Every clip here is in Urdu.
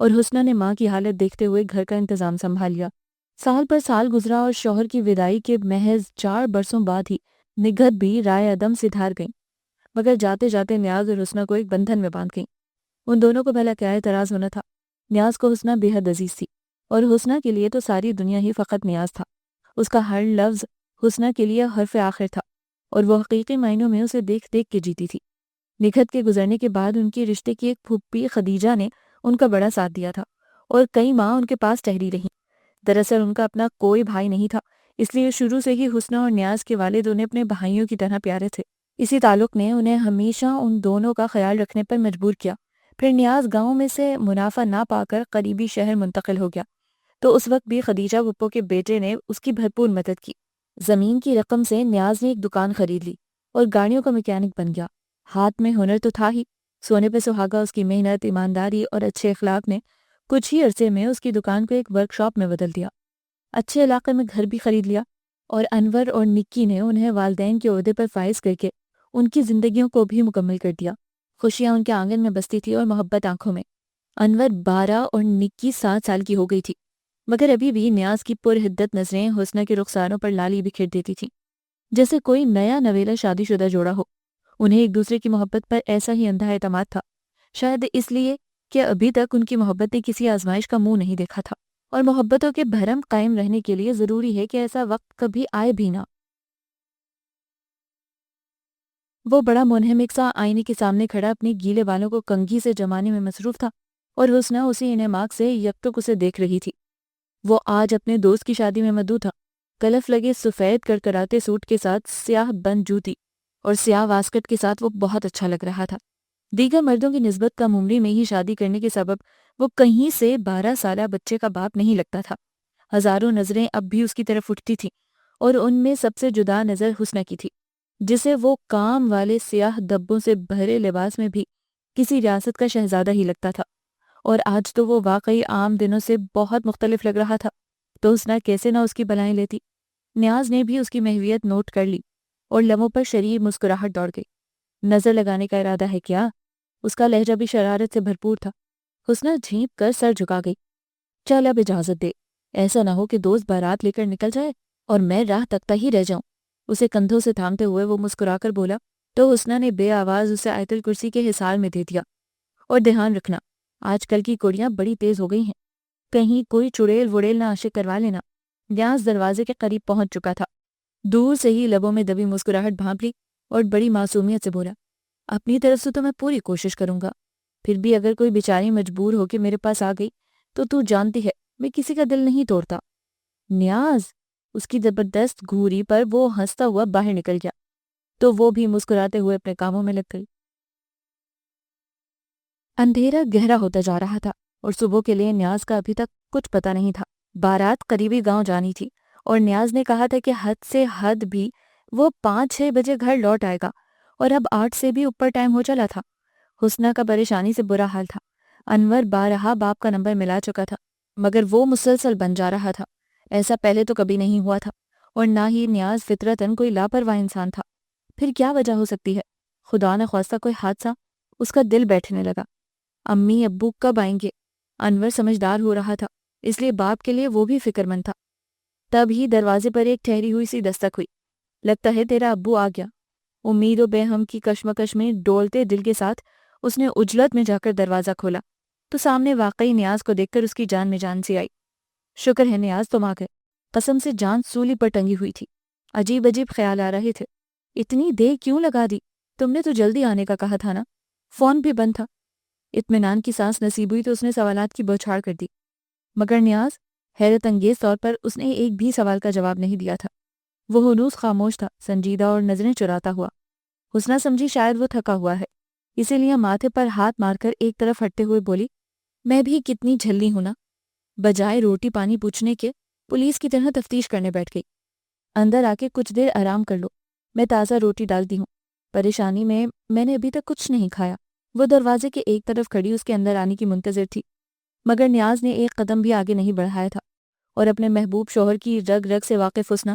اور حسنہ نے ماں کی حالت دیکھتے ہوئے گھر کا انتظام سنبھال لیا۔ سال پر سال گزرا اور شوہر کی وداعی کے محض 4 برسوں بعد ہی نگہت بھی رائے عدم سے دھار گئیں، مگر جاتے جاتے نیاز اور حسنہ کو ایک بندھن میں باندھ گئیں۔ ان دونوں کو بھلا کیا اعتراض ہونا تھا؟ نیاز کو حسنہ بے حد عزیز تھی، اور حسنہ کے لیے تو ساری دنیا ہی فقط نیاز تھا۔ اس کا ہر لفظ حسنہ کے لیے حرف آخر تھا، اور وہ حقیقی معنوں میں اسے دیکھ دیکھ کے جیتی تھی۔ نگہت کے گزرنے کے بعد ان کی رشتے کی ایک پھوپھی خدیجہ نے ان کا بڑا ساتھ دیا تھا، اور کئی ماہ ان کے پاس ٹھہری رہیں۔ دراصل ان کا اپنا کوئی بھائی نہیں تھا، اس لیے شروع سے ہی حسنہ اور نیاز کے والد انہیں اپنے بھائیوں کی طرح پیارے تھے۔ اسی تعلق نے انہیں ہمیشہ ان دونوں کا خیال رکھنے پر مجبور کیا۔ پھر نیاز گاؤں میں سے منافع نہ پا کر قریبی شہر منتقل ہو گیا، تو اس وقت بھی خدیجہ پھپھو کے بیٹے نے اس کی بھرپور مدد کی۔ زمین کی رقم سے نیاز نے ایک دکان خرید لی اور گاڑیوں کا میکینک بن گیا۔ ہاتھ میں ہنر تو تھا ہی، سونے پہ سہاگا اس کی محنت، ایمانداری اور اچھے اخلاق نے کچھ ہی عرصے میں اس کی دکان کو ایک ورک شاپ میں بدل دیا۔ اچھے علاقے میں گھر بھی خرید لیا، اور انور اور نکی نے انہیں والدین کے عہدے پر فائز کر کے ان کی زندگیوں کو بھی مکمل کر دیا۔ خوشیاں ان کے آنگن میں بستی تھی اور محبت آنکھوں میں۔ انور 12 اور نکی 7 سال کی ہو گئی تھی، مگر ابھی بھی نیاز کی پرحدت نظریں حسنہ کے رخساروں پر لالی بکھیر دیتی تھی، جیسے کوئی نیا نویلا شادی شدہ جوڑا ہو۔ انہیں ایک دوسرے کی محبت پر ایسا ہی اندھا اعتماد تھا، شاید اس لیے کہ ابھی تک ان کی محبت نے کسی آزمائش کا منہ نہیں دیکھا تھا، اور محبتوں کے بھرم قائم رہنے کے لیے ضروری ہے کہ ایسا وقت کبھی آئے بھی نہ۔ وہ بڑا منہمک سا آئینے کے سامنے کھڑا اپنے گیلے بالوں کو کنگھی سے جمانے میں مصروف تھا، اور حسنہ اسی انہماک سے یکتک اسے دیکھ رہی تھی۔ وہ آج اپنے دوست کی شادی میں مدعو تھا، کلف لگے سفید کرکراتے سوٹ کے ساتھ سیاہ بند جوتی اور سیاہ واسکٹ کے ساتھ وہ بہت اچھا لگ رہا تھا۔ دیگر مردوں کی نسبت کم عمری میں ہی شادی کرنے کے سبب وہ کہیں سے 12 سالہ بچے کا باپ نہیں لگتا تھا۔ ہزاروں نظریں اب بھی اس کی طرف اٹھتی تھیں، اور ان میں سب سے جدا نظر حسنہ کی تھی، جسے وہ کام والے سیاہ دبوں سے بھرے لباس میں بھی کسی ریاست کا شہزادہ ہی لگتا تھا، اور آج تو وہ واقعی عام دنوں سے بہت مختلف لگ رہا تھا۔ تو حسنہ کیسے نہ اس کی بلائیں لیتی۔ نیاز نے بھی اس کی محویت نوٹ کر لی، اور لبوں پر شریر مسکراہٹ دوڑ گئی۔ نظر لگانے کا ارادہ ہے کیا؟ اس کا لہجہ بھی شرارت سے بھرپور تھا۔ حسنہ جھینپ کر سر جھکا گئی۔ چل اب اجازت دے، ایسا نہ ہو کہ دوست بارات لے کر نکل جائے اور میں راہ تکتا ہی رہ جاؤں۔ اسے کندھوں سے تھامتے ہوئے وہ مسکرا کر بولا، تو حسنہ نے بے آواز اسے آیت الکرسی کے حصار میں دے دیا۔ اور دھیان رکھنا، آج کل کی کڑیاں بڑی تیز ہو گئی ہیں، کہیں کوئی چڑیل وڑیل نہ عاشق کروا لینا۔ نیاز دروازے کے قریب پہنچ چکا تھا، دور سے ہی لبوں میں دبی مسکراہٹ بھانپ لی اور بڑی معصومیت سے بولا، اپنی طرف سے تو میں پوری کوشش کروں گا، پھر بھی اگر کوئی بیچاری مجبور ہو کے میرے پاس آ گئی تو جانتی ہے میں کسی کا دل نہیں توڑتا۔ نیاز، اس کی زبردست گھوری پر وہ ہنستا ہوا باہر نکل گیا، تو وہ بھی مسکراتے ہوئے اپنے کاموں میں لگ گئی۔ اندھیرا گہرا ہوتا جا رہا تھا، اور صبح کے لیے نیاز کا ابھی تک کچھ پتہ نہیں تھا۔ بارات قریبی گاؤں جانی تھی، اور نیاز نے کہا تھا کہ حد سے حد بھی وہ 5-6 بجے گھر لوٹ آئے گا، اور اب 8 سے بھی اوپر ٹائم ہو چلا تھا۔ حسنہ کا پریشانی سے برا حال تھا۔ انور بارہا باپ کا نمبر ملا چکا تھا، مگر وہ مسلسل بن جا رہا تھا۔ ایسا پہلے تو کبھی نہیں ہوا تھا، اور نہ ہی نیاز فطرتاً کوئی لاپرواہ انسان تھا۔ پھر کیا وجہ ہو سکتی ہے؟ خدا نہ خواستہ کوئی حادثہ۔ اس کا دل بیٹھنے لگا۔ امی ابو کب آئیں گے؟ انور سمجھدار ہو رہا تھا، اس لیے باپ کے لیے وہ بھی فکر مند تھا۔ تب ہی دروازے پر ایک ٹھہری ہوئی سی دستک ہوئی۔ لگتا ہے تیرا ابو آ گیا۔ امید و بہم کی کشمکش میں ڈولتے دل کے ساتھ اس نے عجلت میں جا کر دروازہ کھولا، تو سامنے واقعی نیاز کو دیکھ کر اس کی جان میں جان سی آئی۔ شکر ہے نیاز تم آ گئے، قسم سے جان سولی پر ٹنگی ہوئی تھی۔ عجیب عجیب خیال آ رہے تھے۔ اتنی دیر کیوں لگا دی؟ تم نے تو جلدی آنے کا کہا تھا نا؟ فون بھی بند تھا۔ اطمینان کی سانس نصیب ہوئی تو اس نے سوالات کی بوچھاڑ کر دی۔ مگر نیاز، حیرت انگیز طور پر اس نے ایک بھی سوال کا جواب نہیں دیا تھا۔ وہ ہنوز خاموش تھا، سنجیدہ اور نظریں چراتا ہوا۔ حسنہ سمجھی شاید وہ تھکا ہوا ہے، اسی لیے ماتھے پر ہاتھ مار کر ایک طرف ہٹتے ہوئے بولی، میں بھی کتنی جھلی ہوں نا۔ بجائے روٹی پانی پوچھنے کے پولیس کی طرح تفتیش کرنے بیٹھ گئی۔ اندر آ کے کچھ دیر آرام کر لو، میں تازہ روٹی ڈالتی ہوں۔ پریشانی میں نے ابھی تک کچھ نہیں کھایا۔ وہ دروازے کے ایک طرف کھڑی اس کے اندر آنے کی منتظر تھی، مگر نیاز نے ایک قدم بھی آگے نہیں بڑھایا تھا، اور اپنے محبوب شوہر کی رگ رگ سے واقف حسنہ،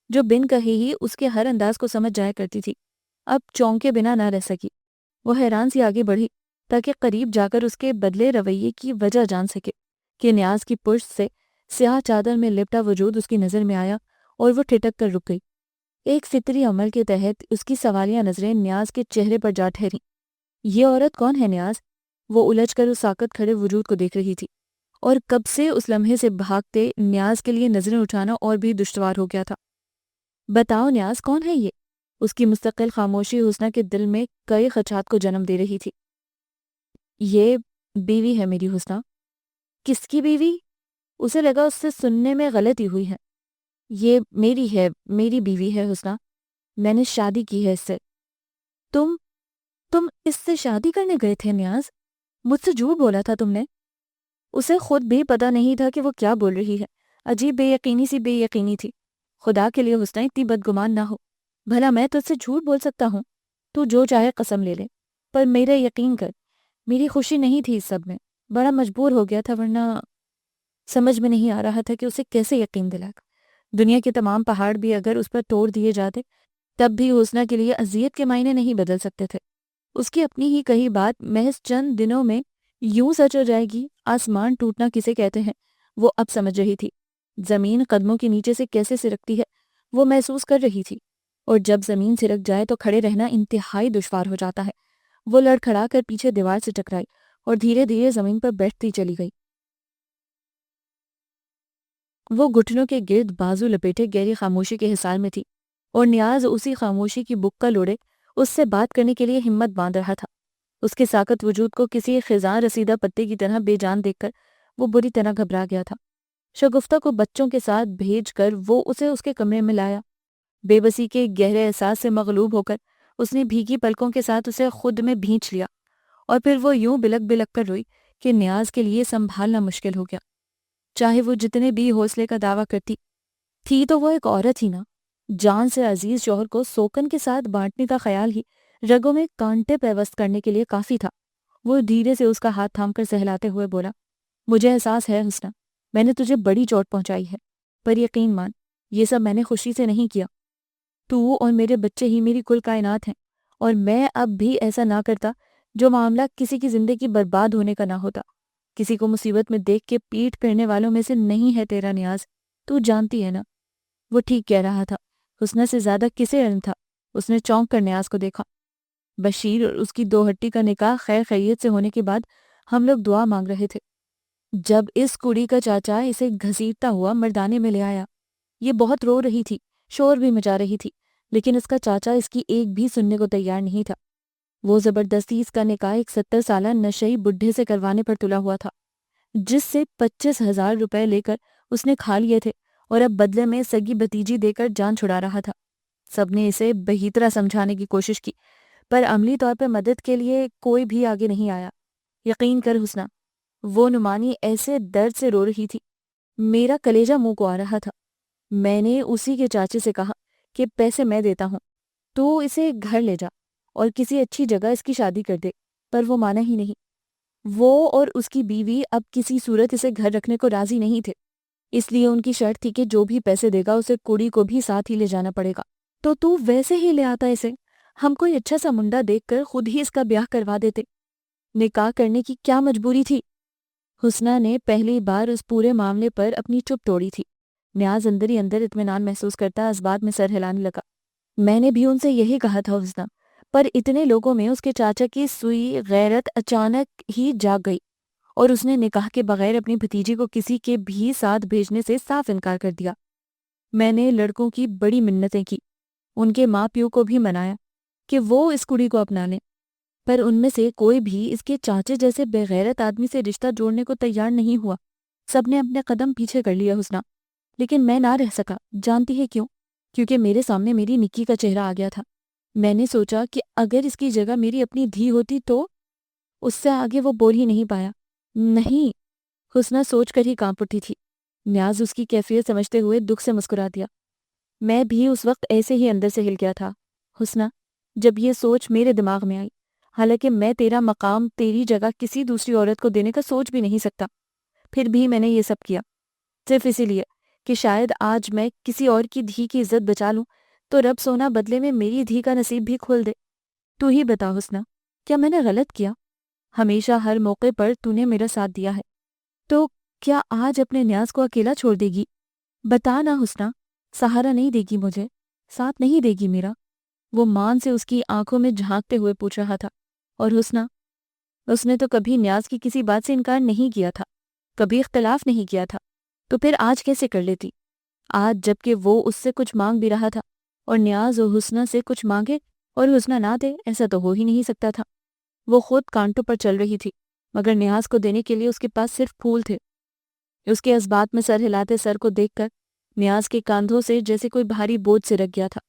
جو بن کہے ہی اس کے ہر انداز کو سمجھ جایا کرتی تھی، اب چونکے بنا نہ رہ سکی۔ وہ حیران سی آگے بڑھی تاکہ قریب جا کر اس کے بدلے رویے کی وجہ جان سکے کہ نیاز کی پشت سے سیاہ چادر میں لپٹا وجود اس کی نظر میں آیا اور وہ ٹھٹک کر رک گئی۔ ایک فطری عمل کے تحت اس کی سوالیہ نظریں نیاز کے چہرے پر جا ٹھہریں۔ یہ عورت کون ہے نیاز؟ وہ الجھ کر اس ساکت کھڑے وجود کو دیکھ رہی تھی، اور کب سے اس لمحے سے بھاگتے نیاز کے لیے نظریں اٹھانا اور بھی دشوار ہو گیا تھا۔ بتاؤ نیاز، کون ہے یہ؟ اس کی مستقل خاموشی حسنہ کے دل میں کئی خدشات کو جنم دے رہی تھی۔ یہ بیوی ہے میری حسنہ۔ کس کی بیوی؟ اسے لگا اس سے سننے میں غلطی ہوئی ہے۔ یہ میری بیوی ہے حسنہ، میں نے شادی کی ہے اس سے۔ تم اس سے شادی کرنے گئے تھے نیاز؟ مجھ سے جھوٹ بولا تھا تم نے؟ اسے خود بھی پتا نہیں تھا کہ وہ کیا بول رہی ہے۔ عجیب بے یقینی تھی۔ خدا کے لیے حسنہ اتنی بدگمان نہ ہو، بھلا میں تجھ سے جھوٹ بول سکتا ہوں؟ تو جو چاہے قسم لے لے، پر میرا یقین کر، میری خوشی نہیں تھی اس سب میں، بڑا مجبور ہو گیا تھا، ورنہ سمجھ میں نہیں آ رہا تھا کہ اسے کیسے یقین دلاتا۔ دنیا کے تمام پہاڑ بھی اگر اس پر توڑ دیے جاتے تب بھی حسنہ کے لیے اذیت کے معنی نہیں بدل سکتے تھے۔ اس کی اپنی ہی کہی بات محض چند دنوں میں یوں سچ ہو جائے گی۔ آسمان ٹوٹنا کسے کہتے ہیں وہ اب سمجھ رہی تھی، زمین قدموں کے نیچے سے کیسے سرکتی ہے وہ محسوس کر رہی تھی، اور جب زمین سرک جائے تو کھڑے رہنا انتہائی دشوار ہو جاتا ہے۔ وہ لڑکھڑا کر پیچھے دیوار سے ٹکرائی اور دھیرے دھیرے زمین پر بیٹھتی چلی گئی۔ وہ گھٹنوں کے گرد بازو لپیٹے گہری خاموشی کے حصار میں تھی، اور نیاز اسی خاموشی کی بک کا لوڑے اس سے بات کرنے کے لیے ہمت باندھ رہا تھا۔ اس کے ساکت وجود کو کسی خزاں رسیدہ پتے کی طرح بے جان دیکھ کر وہ بری طرح گھبرا گیا تھا۔ شگفتہ کو بچوں کے ساتھ بھیج کر وہ اسے اس کے کمرے میں لایا۔ بے بسی کے گہرے احساس سے مغلوب ہو کر اس نے بھیگی پلکوں کے ساتھ اسے خود میں بھینچ لیا، اور پھر وہ یوں بلک بلک کر روئی کہ نیاز کے لیے سنبھالنا مشکل ہو گیا۔ چاہے وہ جتنے بھی حوصلے کا دعویٰ کرتی تھی تو وہ ایک عورت ہی نہ۔ جان سے عزیز شوہر کو سوکن کے ساتھ بانٹنے کا خیال ہی رگوں میں کانٹے پیوست کرنے کے لیے کافی تھا۔ وہ دھیرے سے اس کا ہاتھ تھام کر سہلاتے ہوئے بولا، مجھے احساس ہے حسنہ، میں نے تجھے بڑی چوٹ پہنچائی ہے، پر یقین مان، یہ سب میں نے خوشی سے نہیں کیا۔ تو اور میرے بچے ہی میری کل کائنات ہیں، اور میں اب بھی ایسا نہ کرتا جو معاملہ کسی کی زندگی برباد ہونے کا نہ ہوتا۔ کسی کو مصیبت میں دیکھ کے پیٹ پھیرنے والوں میں سے نہیں ہے تیرا نیاز، تو جانتی ہے نا۔ وہ ٹھیک کہہ رہا تھا، حسنہ سے زیادہ کسے علم تھا؟ اس نے چونک کر نیاز کو دیکھا۔ بشیر اور اس کی دو ہٹی کا نکاح خیر خیریت سے ہونے کے بعد ہم لوگ دعا مانگ رہے تھے، جب اس کڑی کا چاچا اسے گھسیٹتا ہوا مردانے میں لے آیا۔ یہ بہت رو رہی تھی، شور بھی مچا رہی تھی، لیکن اس کا چاچا اس کی ایک بھی سننے کو تیار نہیں تھا۔ وہ زبردستی اس کا نکاح ایک 70 سالہ نشئی بڈھے سے کروانے پر تلا ہوا تھا، جس سے 25,000 روپے لے کر اس نے کھا لیے تھے، اور اب بدلے میں سگی بھتیجی دے کر جان چھڑا رہا تھا۔ سب نے اسے بہترا سمجھانے کی کوشش کی، پر عملی طور پر مدد کے لیے کوئی بھی آگے نہیں آیا۔ یقین کر حسنہ، وہ نعمانی ایسے درد سے رو رہی تھی، میرا کلیجہ منہ کو آ رہا تھا۔ میں نے اسی کے چاچے سے کہا کہ پیسے میں دیتا ہوں، تو اسے گھر لے جا اور کسی اچھی جگہ اس کی شادی کر دے، پر وہ مانا ہی نہیں۔ وہ اور اس کی بیوی اب کسی صورت اسے گھر رکھنے کو راضی نہیں تھے، اس لیے ان کی شرط تھی کہ جو بھی پیسے دے گا اسے کڑی کو بھی ساتھ ہی لے جانا پڑے گا۔ تو ویسے ہی لے آتا اسے، ہم کوئی اچھا سا منڈا دیکھ کر خود ہی اس کا بیاہ کروا دیتے۔ نکاح کرنے کی کیا مجبوری تھی؟ حسنہ نے پہلی بار اس پورے معاملے پر اپنی چپ توڑی تھی۔ نیاز اندر ہی اندر اطمینان محسوس کرتا اس بات میں سر ہلانے لگا۔ میں نے بھی ان سے یہی کہا تھا حسنہ، پر اتنے لوگوں میں اس کے چاچا کی سوئی غیرت اچانک ہی جاگ گئی، اور اس نے نکاح کے بغیر اپنی بھتیجی کو کسی کے بھی ساتھ بھیجنے سے صاف انکار کر دیا۔ میں نے لڑکوں کی بڑی منتیں کی، ان کے ماں پیو کو بھی منایا کہ وہ اس کڑی کو اپنا لیں، پر ان میں سے کوئی بھی اس کے چاچے جیسے بے غیرت آدمی سے رشتہ جوڑنے کو تیار نہیں ہوا۔ سب نے اپنے قدم پیچھے کر لیا حسنہ، لیکن میں نہ رہ سکا۔ جانتی ہے کیوں؟ کیونکہ میرے سامنے میری نکی کا چہرہ آ گیا تھا۔ میں نے سوچا کہ اگر اس کی جگہ میری اپنی دھی ہوتی تو۔ اس سے آگے وہ بول ہی نہیں پایا۔ نہیں، حسنہ سوچ کر ہی کانپ اٹھی تھی۔ نیاز اس کی کیفیت سمجھتے ہوئے دکھ سے مسکرا دیا۔ میں بھی اس وقت ایسے ہی اندر سے ہل گیا تھا حسنہ، جب یہ سوچ میرے دماغ میں آئی، حالانکہ میں تیرا مقام تیری جگہ کسی دوسری عورت کو دینے کا سوچ بھی نہیں سکتا، پھر بھی میں نے یہ سب کیا صرف اسی لیے کہ شاید آج میں کسی اور کی دھی کی عزت بچا لوں تو رب سونا بدلے میں میری دھی کا نصیب بھی کھول دے۔ تو ہی بتا حسنہ، کیا میں نے غلط کیا؟ ہمیشہ ہر موقع پر تو نے میرا ساتھ دیا ہے، تو کیا آج اپنے نیاز کو اکیلا چھوڑ دے گی؟ بتا نا حسنہ، سہارا نہیں دے گی مجھے، ساتھ نہیں دے گی میرا؟ وہ مان سے اس کی آنکھوں میں جھانکتے ہوئے پوچھ رہا تھا۔ اور حسنہ، اس نے تو کبھی نیاز کی کسی بات سے انکار نہیں کیا تھا، کبھی اختلاف نہیں کیا تھا، تو پھر آج کیسے کر لیتی؟ آج جبکہ وہ اس سے کچھ مانگ بھی رہا تھا اور نیاز و حسنہ سے کچھ مانگے اور حسنہ نہ دے، ایسا تو ہو ہی نہیں سکتا تھا۔ وہ خود کانٹوں پر چل رہی تھی، مگر نیاز کو دینے کے لیے اس کے پاس صرف پھول تھے۔ اس کے اسبات میں سر ہلاتے سر کو دیکھ کر نیاز کے کاندھوں سے جیسے کوئی بھاری بوجھ سے رک گیا تھا۔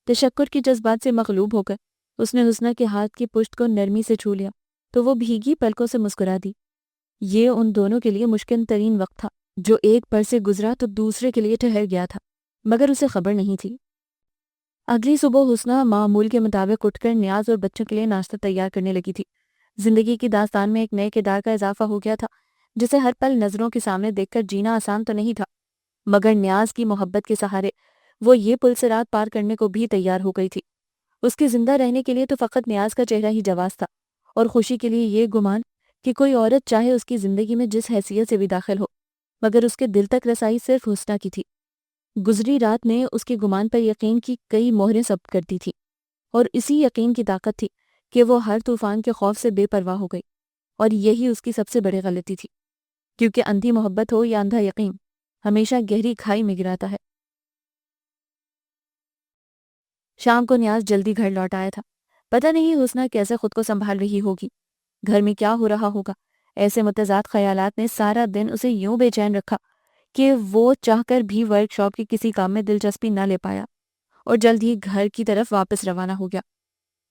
تشکر کی جذبات سے مغلوب ہو کر اس نے حسنہ کے ہاتھ کی پشت کو نرمی سے چھو لیا تو وہ بھیگی پلکوں سے مسکرا دی۔ یہ ان دونوں کے لیے مشکل ترین وقت تھا، جو ایک پر سے گزرا تو دوسرے کے لیے ٹھہر گیا تھا، مگر اسے خبر نہیں تھی۔ اگلی صبح حسنہ معمول کے مطابق اٹھ کر نیاز اور بچوں کے لیے ناشتہ تیار کرنے لگی تھی۔ زندگی کی داستان میں ایک نئے کردار کا اضافہ ہو گیا تھا، جسے ہر پل نظروں کے سامنے دیکھ کر جینا آسان تو نہیں تھا، مگر نیاز کی محبت کے سہارے وہ یہ پلسرات پار کرنے کو بھی تیار ہو گئی تھی۔ اس کے زندہ رہنے کے لیے تو فقط نیاز کا چہرہ ہی جواز تھا، اور خوشی کے لیے یہ گمان کہ کوئی عورت چاہے اس کی زندگی میں جس حیثیت سے بھی داخل ہو، مگر اس کے دل تک رسائی صرف حسنہ کی تھی۔ گزری رات نے اس کے گمان پر یقین کی کئی مہریں ثبت کر دی تھی، اور اسی یقین کی طاقت تھی کہ وہ ہر طوفان کے خوف سے بے پرواہ ہو گئی، اور یہی اس کی سب سے بڑی غلطی تھی، کیونکہ اندھی محبت ہو یا اندھا یقین ہمیشہ گہری کھائی میں گراتا ہے۔ شام کو نیاز جلدی گھر لوٹ آیا تھا۔ پتہ نہیں حسنہ کیسے خود کو سنبھال رہی ہوگی، گھر میں کیا ہو رہا ہوگا۔ ایسے متضاد خیالات نے سارا دن اسے یوں بے چین رکھا کہ وہ چاہ کر بھی ورک شاپ کے کسی کام میں دلچسپی نہ لے پایا، اور جلد ہی گھر کی طرف واپس روانہ ہو گیا۔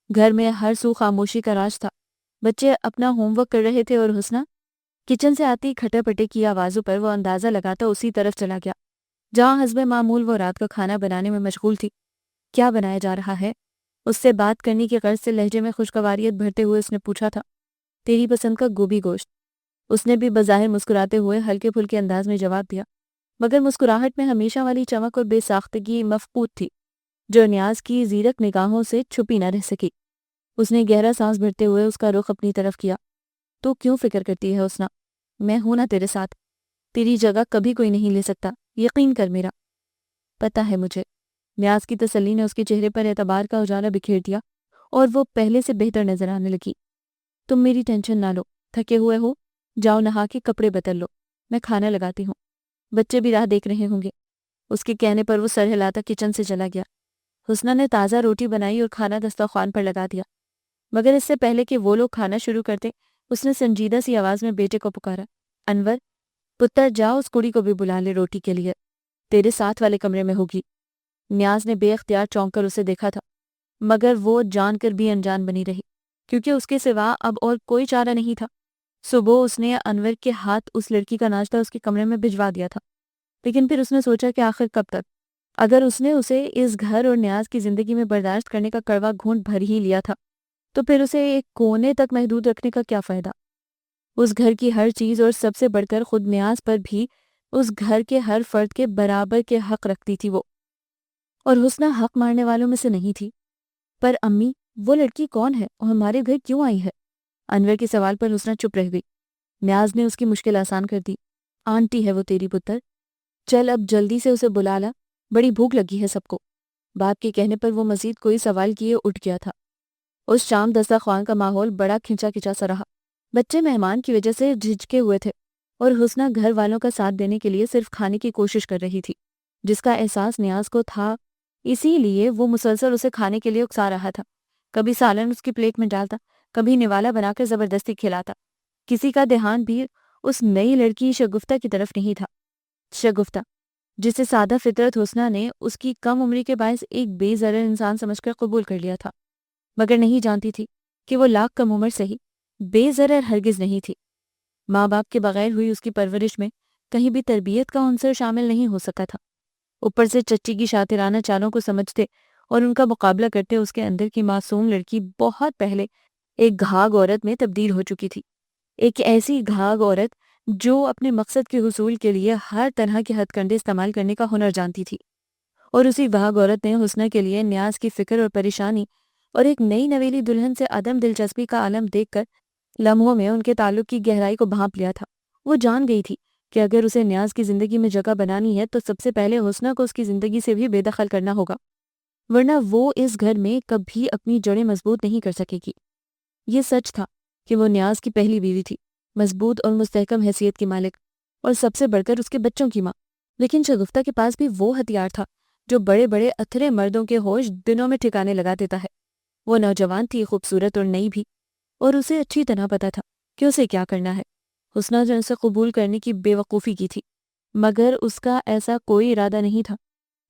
گھر میں ہر سو خاموشی کا راج تھا۔ بچے اپنا ہوم ورک کر رہے تھے اور حسنہ کچن سے آتی کھٹے پٹے کی آوازوں پر وہ اندازہ لگاتا اسی طرف چلا گیا جہاں حسب معمول وہ رات کا کھانا بنانے میں مشغول تھی۔ کیا بنایا جا رہا ہے؟ اس سے بات کرنے کی غرض سے لہجے میں خوشگواریت بھرتے ہوئے اس نے پوچھا تھا۔ تیری پسند کا گوبھی گوشت، اس نے بھی بظاہر مسکراتے ہوئے ہلکے پھلکے انداز میں جواب دیا، مگر مسکراہٹ میں ہمیشہ والی چمک اور بے ساختگی مفقود تھی جو نیاز کی زیرک نگاہوں سے چھپی نہ رہ سکی۔ اس نے گہرا سانس بھرتے ہوئے اس کا رخ اپنی طرف کیا۔ تو کیوں فکر کرتی ہے حسنہ؟ میں ہوں نا تیرے ساتھ، تیری جگہ کبھی کوئی نہیں لے سکتا، یقین کر میرا۔ پتہ ہے مجھے۔ نیاز کی تسلی نے اس کے چہرے پر اعتبار کا اجالا بکھیر دیا اور وہ پہلے سے بہتر نظر آنے لگی۔ تم میری ٹینشن نہ لو، تھکے ہوئے ہو، جاؤ نہا کے کپڑے بدل لو، میں کھانا لگاتی ہوں، بچے بھی راہ دیکھ رہے ہوں گے۔ اس کے کہنے پر وہ سر ہلاتا کچن سے چلا گیا۔ حسنہ نے تازہ روٹی بنائی اور کھانا دسترخوان پر لگا دیا، مگر اس سے پہلے کہ وہ لوگ کھانا شروع کرتے اس نے سنجیدہ سی آواز میں بیٹے کو پکارا، انور پتر جاؤ اس کڑی کو بھی بلا لے روٹی کے لیے، تیرے ساتھ والے کمرے میں ہوگی۔ نیاز نے بے اختیار چونک کر اسے دیکھا تھا، مگر وہ جان کر بھی انجان بنی رہی، کیونکہ اس کے سوا اب اور کوئی چارہ نہیں تھا۔ صبح اس نے انور کے ہاتھ اس لڑکی کا ناشتہ اس کے کمرے میں بھجوا دیا تھا، لیکن پھر اس نے سوچا کہ آخر کب تک؟ اگر اس نے اسے اس گھر اور نیاز کی زندگی میں برداشت کرنے کا کڑوا گھونٹ بھر ہی لیا تھا تو پھر اسے ایک کونے تک محدود رکھنے کا کیا فائدہ؟ اس گھر کی ہر چیز اور سب سے بڑھ کر خود نیاز پر بھی اس گھر کے ہر فرد کے برابر کے حق رکھتی تھی وہ، اور حسنہ حق مارنے والوں میں سے نہیں تھی۔ پر امی، وہ لڑکی کون ہے اور ہمارے گھر کیوں آئی ہے؟ انور کے سوال پر حسنہ چپ رہ گئی۔ نیاز نے اس کی مشکل آسان کر دی، آنٹی ہے وہ تیری پتر، چل اب جلدی سے اسے بلا لا، بڑی بھوک لگی ہے سب کو۔ باپ کے کہنے پر وہ مزید کوئی سوال کیے اٹھ گیا تھا۔ اس شام دسترخوان کا ماحول بڑا کھنچا کھنچا سا رہا۔ بچے مہمان کی وجہ سے جھجکے ہوئے تھے اور حسنہ گھر والوں کا ساتھ دینے کے لیے صرف کھانے کی کوشش کر رہی تھی، جس کا احساس نیاز کو تھا، اسی لیے وہ مسلسل اسے کھانے کے لیے اکسا رہا تھا۔ کبھی سالن اس کی پلیٹ میں ڈالتا، کبھی نوالا بنا کر زبردستی کھلاتا۔ کسی کا دھیان بھی اس نئی لڑکی شگفتہ کی طرف نہیں تھا، شگفتہ جسے سادہ فطرت حسنہ نے اس کی کم عمری کے باعث ایک بے ضرر انسان سمجھ کر قبول کر لیا تھا، مگر نہیں جانتی تھی کہ وہ لاکھ کم عمر صحیح بے ضرر ہرگز نہیں تھی۔ ماں باپ کے بغیر ہوئی اس کی پرورش میں کہیں بھی تربیت کا عنصر شامل نہیں ہو سکا تھا۔ اوپر سے چچی کی شاطرانہ چالوں کو سمجھتے اور ان کا مقابلہ کرتے اس کے اندر کی معصوم لڑکی بہت پہلے ایک گھاگ عورت میں تبدیل ہو چکی تھی، ایک ایسی گھاگ عورت جو اپنے مقصد کے حصول کے لیے ہر طرح کے ہتھ کنڈے استعمال کرنے کا ہنر جانتی تھی۔ اور اسی گھاگ عورت نے حسنہ کے لیے نیاز کی فکر اور پریشانی اور ایک نئی نویلی دلہن سے عدم دلچسپی کا عالم دیکھ کر لمحوں میں ان کے تعلق کی گہرائی کو بھانپ لیا تھا۔ وہ جان گئی تھی کہ اگر اسے نیاز کی زندگی میں جگہ بنانی ہے تو سب سے پہلے حسنہ کو اس کی زندگی سے بھی بے دخل کرنا ہوگا، ورنہ وہ اس گھر میں کبھی اپنی جڑیں مضبوط نہیں کر سکے گی۔ یہ سچ تھا کہ وہ نیاز کی پہلی بیوی تھی، مضبوط اور مستحکم حیثیت کی مالک، اور سب سے بڑھ کر اس کے بچوں کی ماں۔ لیکن شگفتہ کے پاس بھی وہ ہتھیار تھا جو بڑے بڑے اتھرے مردوں کے ہوش دنوں میں ٹھکانے لگا دیتا ہے۔ وہ نوجوان تھی، خوبصورت اور نئی بھی، اور اسے اچھی طرح پتا تھا کہ اسے کیا کرنا ہے۔ حسنہ نے اسے قبول کرنے کی بے وقوفی کی تھی، مگر اس کا ایسا کوئی ارادہ نہیں تھا۔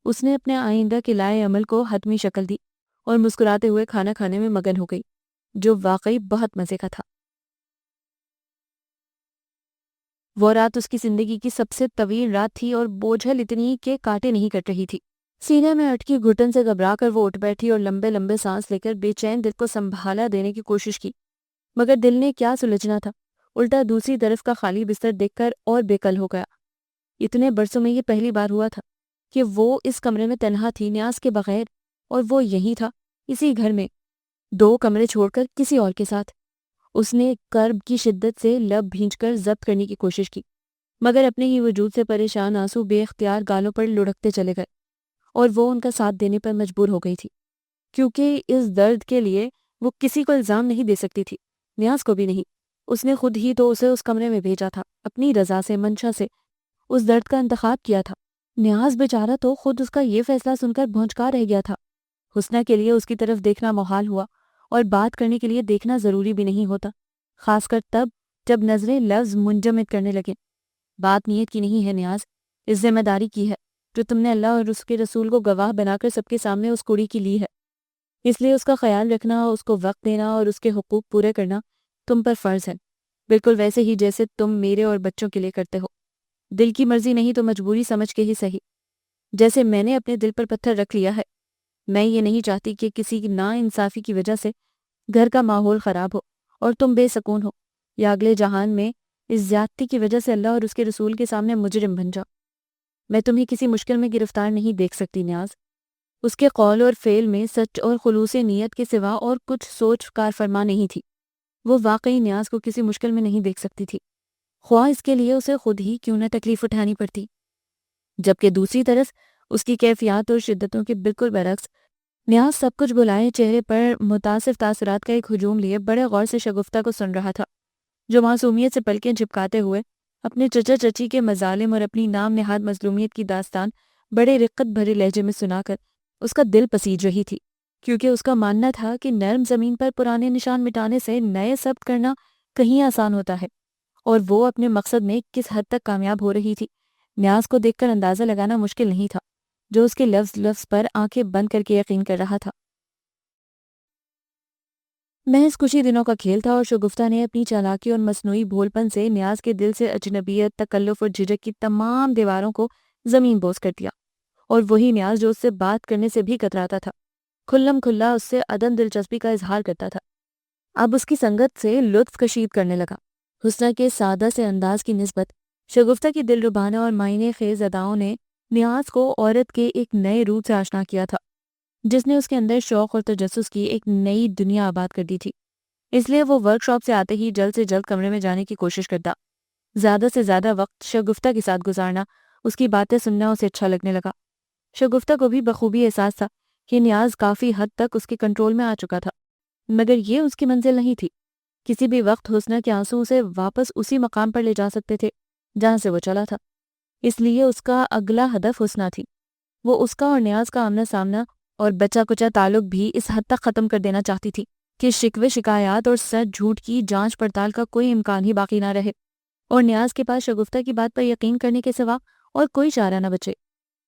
اس نے اپنے آئندہ کے لائے عمل کو حتمی شکل دی اور مسکراتے ہوئے کھانا کھانے میں مگن ہو گئی، جو واقعی بہت مزے کا تھا۔ وہ رات اس کی زندگی کی سب سے طویل رات تھی اور بوجھل اتنی کہ کاٹے نہیں کٹ رہی تھی۔ سینے میں اٹکی گھٹن سے گھبرا کر وہ اٹھ بیٹھی اور لمبے لمبے سانس لے کر بے چین دل کو سنبھالا دینے کی کوشش کی، مگر دل نے کیا سلجھنا تھا، الٹا دوسری طرف کا خالی بستر دیکھ کر اور بے کل ہو گیا۔ اتنے برسوں میں یہ پہلی بار ہوا تھا کہ وہ اس کمرے میں تنہا تھی، نیاز کے بغیر، اور وہ یہی تھا، اسی گھر میں، دو کمرے چھوڑ کر کسی اور کے ساتھ۔ اس نے کرب کی شدت سے لب بھینچ کر ضبط کرنے کی کوشش کی، مگر اپنے ہی وجود سے پریشان آنسو بے اختیار گالوں پر لڑکتے چلے گئے، اور وہ ان کا ساتھ دینے پر مجبور ہو گئی تھی، کیونکہ اس درد کے لیے وہ کسی کو الزام نہیں دے سکتی تھی، نیاز کو بھی نہیں۔ اس نے خود ہی تو اسے اس کمرے میں بھیجا تھا، اپنی رضا سے، منشا سے اس درد کا انتخاب کیا تھا۔ نیاز بیچارہ تو خود اس کا یہ فیصلہ سن کر بھونچکا رہ گیا تھا۔ حسنہ کے لیے اس کی طرف دیکھنا محال ہوا، اور بات کرنے کے لیے دیکھنا ضروری بھی نہیں ہوتا، خاص کر تب جب نظریں لفظ منجمد کرنے لگے۔ بات نیت کی نہیں ہے نیاز، اس ذمہ داری کی ہے جو تم نے اللہ اور اس کے رسول کو گواہ بنا کر سب کے سامنے اس کڑی کی لی ہے۔ اس لیے اس کا خیال رکھنا، اس کو وقت دینا اور اس کے حقوق پورے کرنا تم پر فرض ہے، بالکل ویسے ہی جیسے تم میرے اور بچوں کے لیے کرتے ہو۔ دل کی مرضی نہیں تو مجبوری سمجھ کے ہی صحیح، جیسے میں نے اپنے دل پر پتھر رکھ لیا ہے۔ میں یہ نہیں چاہتی کہ کسی کی نا انصافی کی وجہ سے گھر کا ماحول خراب ہو اور تم بے سکون ہو، یا اگلے جہان میں اس زیادتی کی وجہ سے اللہ اور اس کے رسول کے سامنے مجرم بن جاؤ۔ میں تمہیں کسی مشکل میں گرفتار نہیں دیکھ سکتی نیاز۔ اس کے قول اور فعل میں سچ اور خلوص نیت کے سوا اور کچھ سوچ کار فرما نہیں تھی۔ وہ واقعی نیاز کو کسی مشکل میں نہیں دیکھ سکتی تھی، خواہ اس کے لیے اسے خود ہی کیوں نہ تکلیف اٹھانی پڑتی۔ جبکہ دوسری طرف اس کی کیفیات اور شدتوں کے بالکل برعکس، نیاز سب کچھ بلائے چہرے پر متاثر تاثرات کا ایک ہجوم لیے بڑے غور سے شگفتہ کو سن رہا تھا، جو معصومیت سے پلکیں جھپکاتے ہوئے اپنے چچا چچی کے مظالم اور اپنی نام نہاد مظلومیت کی داستان بڑے رقت بھرے لہجے میں سنا کر اس کا دل پسیج رہی تھی، کیونکہ اس کا ماننا تھا کہ نرم زمین پر پرانے نشان مٹانے سے نئے ثبت کرنا کہیں آسان ہوتا ہے، اور وہ اپنے مقصد میں کس حد تک کامیاب ہو رہی تھی نیاز کو دیکھ کر اندازہ لگانا مشکل نہیں تھا، جو اس کے لفظ لفظ پر آنکھیں بند کر کے یقین کر رہا تھا۔ محض کچھ ہی دنوں کا کھیل تھا، اور شگفتہ نے اپنی چالاکی اور مصنوعی بھول پن سے نیاز کے دل سے اجنبیت، تکلف اور جھجک کی تمام دیواروں کو زمین بوس کر دیا، اور وہی نیاز جو اس سے بات کرنے سے بھی کتراتا تھا، کھلم کھلا اس سے عدم دلچسپی کا اظہار کرتا تھا، اب اس کی سنگت سے لطف کشید کرنے لگا۔ حسنہ کے سادہ سے انداز کی نسبت شگفتہ کی دل ربانہ اور معنی خیز اداؤں نے نیاز کو عورت کے ایک نئے روپ سے آشنا کیا تھا، جس نے اس کے اندر شوق اور تجسس کی ایک نئی دنیا آباد کر دی تھی۔ اس لیے وہ ورک شاپ سے آتے ہی جلد سے جلد کمرے میں جانے کی کوشش کرتا، زیادہ سے زیادہ وقت شگفتہ کے ساتھ گزارنا، اس کی باتیں سننا اسے اچھا لگنے لگا۔ شگفتہ کو بھی بخوبی احساس تھا کہ نیاز کافی حد تک اس کے کنٹرول میں آ چکا تھا، مگر یہ اس کی منزل نہیں تھی۔ کسی بھی وقت حسنہ کے آنسو اسے واپس اسی مقام پر لے جا سکتے تھے جہاں سے وہ چلا تھا، اس لیے اس کا اگلا ہدف حسنہ تھی۔ وہ اس کا اور نیاز کا آمنا سامنا اور بچا کچا تعلق بھی اس حد تک ختم کر دینا چاہتی تھی کہ شکوے شکایات اور سچ جھوٹ کی جانچ پڑتال کا کوئی امکان ہی باقی نہ رہے، اور نیاز کے پاس شگفتہ کی بات پر یقین کرنے کے سوا اور کوئی چارہ نہ بچے۔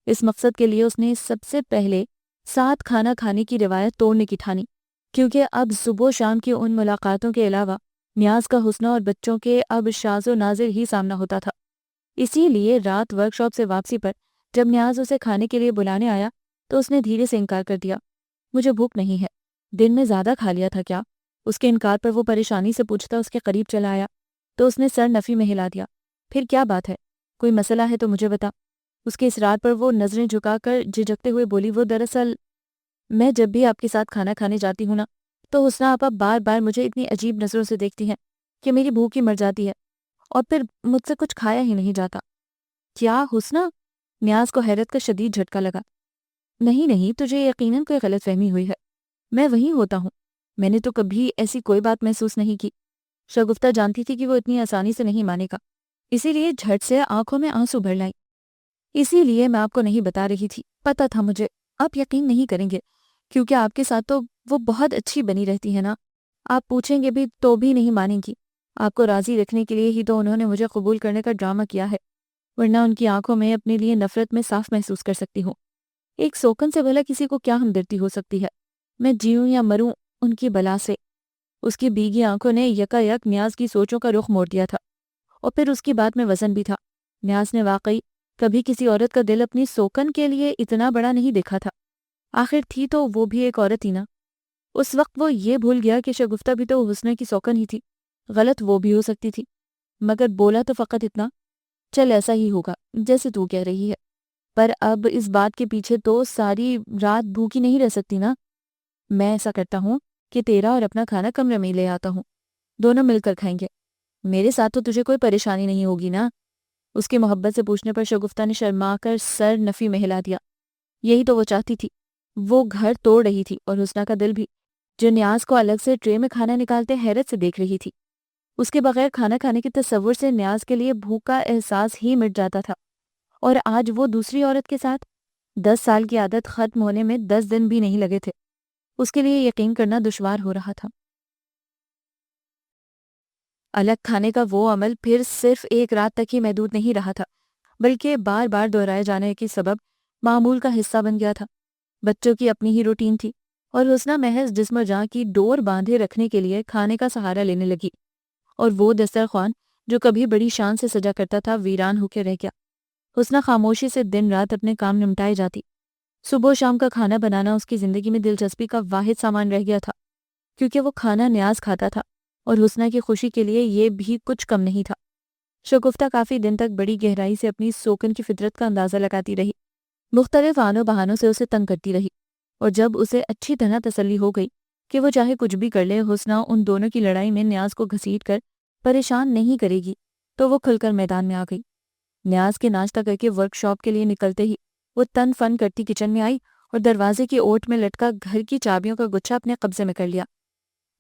اس مقصد کے لیے اس نے سب سے پہلے ساتھ کھانا کھانے کی روایت توڑنے کی ٹھانی، کیونکہ اب صبح و شام کی ان ملاقاتوں کے علاوہ نیاز کا حسنہ اور بچوں کے اب شاذ و نادر ہی سامنا ہوتا تھا۔ اسی لیے رات ورک شاپ سے واپسی پر جب نیاز اسے کھانے کے لیے بلانے آیا تو اس نے دھیرے سے انکار کر دیا۔ مجھے بھوک نہیں ہے، دن میں زیادہ کھا لیا تھا کیا؟ اس کے انکار پر وہ پریشانی سے پوچھتا اس کے قریب چلا آیا تو اس نے سر نفی میں ہلا دیا۔ پھر کیا بات ہے؟ کوئی مسئلہ ہے تو مجھے بتا۔ اس کے اصرار پر وہ نظریں جھکا کر جھجکتے ہوئے بولی، وہ دراصل میں جب بھی آپ کے ساتھ کھانا کھانے جاتی ہوں نا تو حسنہ آپا بار بار مجھے اتنی عجیب نظروں سے دیکھتی ہیں کہ میری بھوک ہی مر جاتی ہے اور پھر مجھ سے کچھ کھایا ہی نہیں جاتا۔ کیا حسنا؟ نیاز کو حیرت کا شدید جھٹکا لگا۔ نہیں نہیں، تجھے یقیناً کوئی غلط فہمی ہوئی ہے، میں وہیں ہوتا ہوں، میں نے تو کبھی ایسی کوئی بات محسوس نہیں کی۔ شگفتہ جانتی تھی کہ وہ اتنی آسانی سے نہیں مانے گا، اسی لیے جھٹ سے آنکھوں میں آنسو بھر لائی۔ اسی لیے میں آپ کو نہیں بتا رہی تھی، پتہ تھا مجھے آپ یقین نہیں کریں گے، کیونکہ آپ کے ساتھ تو وہ بہت اچھی بنی رہتی ہے نا، آپ پوچھیں گے بھی تو بھی نہیں مانیں گی۔ آپ کو راضی رکھنے کے لیے ہی تو انہوں نے مجھے قبول کرنے کا ڈرامہ کیا ہے، ورنہ ان کی آنکھوں میں اپنے لیے نفرت میں صاف محسوس کر سکتی ہوں۔ ایک سوکن سے بھلا کسی کو کیا ہمدردی ہو سکتی ہے؟ میں جیوں یا مروں ان کی بلا سے۔ اس کی بیگی آنکھوں نے یکا یک نیاز کی سوچوں کا رخ موڑ دیا تھا، اور پھر اس کی بات میں وزن بھی تھا۔ نیاز نے واقعی کبھی کسی عورت کا دل اپنی سوکن کے لیے اتنا بڑا نہیں دیکھا تھا، آخر تھی تو وہ بھی ایک عورت ہی نا۔ اس وقت وہ یہ بھول گیا کہ شگفتہ بھی تو حسنہ کی سوکن ہی تھی، غلط وہ بھی ہو سکتی تھی، مگر بولا تو فقط اتنا، چل ایسا ہی ہوگا جیسے تو کہہ رہی ہے، پر اب اس بات کے پیچھے تو ساری رات بھوکی نہیں رہ سکتی نا۔ میں ایسا کرتا ہوں کہ تیرا اور اپنا کھانا کمرے میں ہی لے آتا ہوں، دونوں مل کر کھائیں گے، میرے ساتھ تو تجھے کوئی پریشانی نہیں ہوگی نا؟ اس کی محبت سے پوچھنے پر شگفتہ نے شرما کر سر نفی میں ہلا دیا۔ یہی تو وہ چاہتی تھی، وہ گھر توڑ رہی تھی اور حسنہ کا دل بھی، جو نیاز کو الگ سے ٹرے میں کھانا نکالتے حیرت سے دیکھ رہی تھی۔ اس کے بغیر کھانا کھانے کے تصور سے نیاز کے لیے بھوک کا احساس ہی مٹ جاتا تھا، اور آج وہ دوسری عورت کے ساتھ 10 سال کی عادت ختم ہونے میں 10 دن بھی نہیں لگے تھے۔ اس کے لیے یقین کرنا دشوار ہو رہا تھا۔ الگ کھانے کا وہ عمل پھر صرف ایک رات تک ہی محدود نہیں رہا تھا، بلکہ بار بار دہرائے جانے کے سبب معمول کا حصہ بن گیا تھا۔ بچوں کی اپنی ہی روٹین تھی، اور حسنہ محض جسم و جاں کی ڈور باندھے رکھنے کے لیے کھانے کا سہارا لینے لگی، اور وہ دسترخوان جو کبھی بڑی شان سے سجا کرتا تھا ویران ہو کے رہ گیا۔ حسنہ خاموشی سے دن رات اپنے کام نمٹائے جاتی۔ صبح و شام کا کھانا بنانا اس کی زندگی میں دلچسپی کا واحد سامان رہ گیا تھا، کیونکہ وہ کھانا نیاز کھاتا تھا، اور حسنہ کی خوشی کے لیے یہ بھی کچھ کم نہیں تھا۔ شگفتہ کافی دن تک بڑی گہرائی سے اپنی سوکن کی فطرت کا اندازہ لگاتی رہی، مختلف آنوں بہانوں سے اسے تنگ کرتی رہی، اور جب اسے اچھی طرح تسلی ہو گئی کہ وہ چاہے کچھ بھی کر لے حسنہ ان دونوں کی لڑائی میں نیاز کو گھسیٹ کر پریشان نہیں کرے گی، تو وہ کھل کر میدان میں آ گئی۔ نیاز کے ناشتہ کر کے ورک شاپ کے لیے نکلتے ہی وہ تن فن کرتی کچن میں آئی اور دروازے کی اوٹ میں لٹکا گھر کی چابیوں کا گچھا اپنے قبضے میں کر لیا۔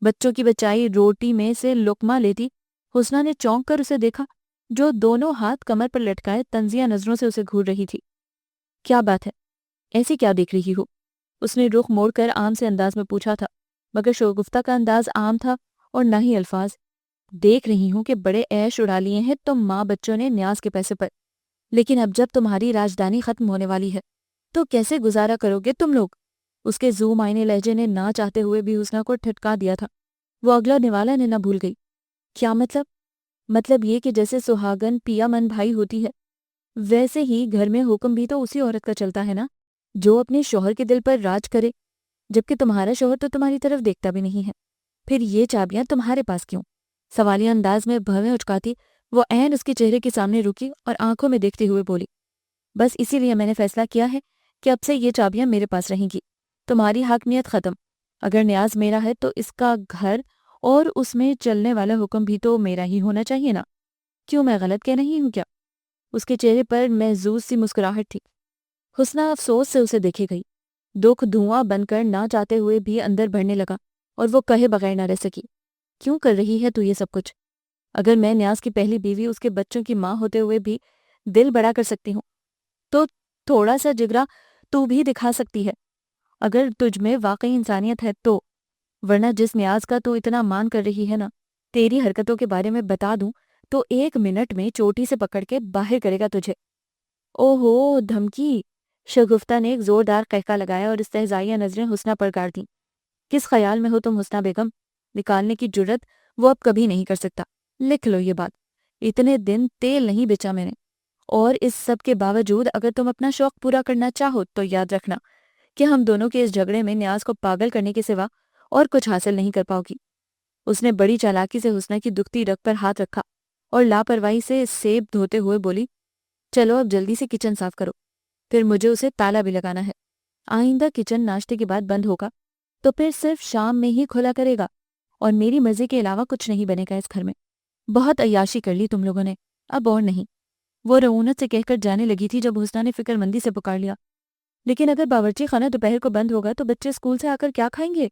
بچوں کی بچائی روٹی میں سے لقمہ لیتی حسنہ نے چونک کر اسے دیکھا، جو دونوں ہاتھ کمر پر لٹکائے طنزیہ نظروں سے اسے گھور رہی تھی۔ کیا بات ہے؟ ایسی کیا دیکھ رہی ہو؟ اس نے رخ موڑ کر عام سے انداز میں پوچھا تھا، مگر شگفتہ کا انداز عام تھا اور نہ ہی الفاظ۔ دیکھ رہی ہوں کہ بڑے عیش اڑا لیے ہیں تم ماں بچوں نے نیاز کے پیسے پر، لیکن اب جب تمہاری راجدھانی ختم ہونے والی ہے تو کیسے گزارا کرو گے تم لوگ؟ اس کے زو معنی لہجے نے نہ چاہتے ہوئے بھی حسنہ کو ٹھٹکا دیا تھا۔ وہ اگلا نوالا نہ بھول گئی۔ کیا مطلب؟ مطلب یہ کہ جیسے سہاگن پیا من بھائی ہوتی ہے، ویسے ہی گھر میں حکم بھی تو اسی عورت کا چلتا ہے نا، جو اپنے شوہر کے دل پر راج کرے، جبکہ تمہارا شوہر تو تمہاری طرف دیکھتا بھی نہیں ہے۔ پھر یہ چابیاں تمہارے پاس کیوں؟ سوالیہ انداز میں بھویں اچکاتی وہ عین اس کے چہرے کے سامنے رکی اور آنکھوں میں دیکھتے ہوئے بولی، بس اسی لیے میں نے فیصلہ کیا ہے کہ اب سے یہ چابیاں میرے پاس رہیں گی، تمہاری حاکمیت ختم۔ اگر نیاز میرا ہے تو اس کا گھر اور اس میں چلنے والا حکم بھی تو میرا ہی ہونا چاہیے نا۔ کیوں میں غلط کہہ رہی ہوں کیا؟ اس کے چہرے پر محظوظ سی مسکراہٹ تھی۔ حسنہ افسوس سے اسے دیکھے گئی، دکھ دھواں بن کر نہ چاہتے ہوئے بھی اندر بڑھنے لگا، اور وہ کہے بغیر نہ رہ سکی، کیوں کر رہی ہے تو یہ سب کچھ؟ اگر میں نیاز کی پہلی بیوی اس کے بچوں کی ماں ہوتے ہوئے بھی دل بڑا کر سکتی ہوں تو تھوڑا سا جگرا تو بھی دکھا سکتی ہے، اگر تجھ میں واقعی انسانیت ہے تو، ورنہ جس نیاز کا تو اتنا مان کر رہی ہے نا، تیری حرکتوں کے بارے میں بتا دوں تو 1 منٹ میں چوٹی سے پکڑ کے باہر کرے گا تجھے۔ او ہو، دھمکی! شگفتہ نے ایک زوردار قہقہ لگایا اور استہزائیہ نظریں حسنہ پر گاڑ دیں۔ کس خیال میں ہو تم حسنہ بیگم؟ نکالنے کی جرت وہ اب کبھی نہیں کر سکتا، لکھ لو یہ بات۔ اتنے دن تیل نہیں بیچا میں نے، اور اس سب کے باوجود اگر تم اپنا شوق پورا کرنا چاہو تو یاد رکھنا کہ ہم دونوں کے اس جھگڑے میں نیاز کو پاگل کرنے کے سوا اور کچھ حاصل نہیں کر پاؤ گی۔ اس نے بڑی چالاکی سے حسنہ کی دکھتی رگ پر ہاتھ رکھا اور لاپرواہی سے سیب دھوتے ہوئے بولی، چلو اب جلدی سے کچن صاف کرو، پھر مجھے اسے تالا بھی لگانا ہے۔ آئندہ کچن ناشتے کے بعد بند ہوگا تو پھر صرف شام میں ہی کھلا کرے گا، اور میری مرضی کے علاوہ کچھ نہیں بنے گا اس گھر میں۔ بہت عیاشی کر لی تم لوگوں نے، اب اور نہیں، وہ رعونت سے کہہ کر جانے لگی تھی جب حسنہ نے فکر مندی سے پکار لیا، لیکن اگر باورچی خانہ دوپہر کو بند ہوگا تو بچے اسکول سے آ کر کیا کھائیں گے؟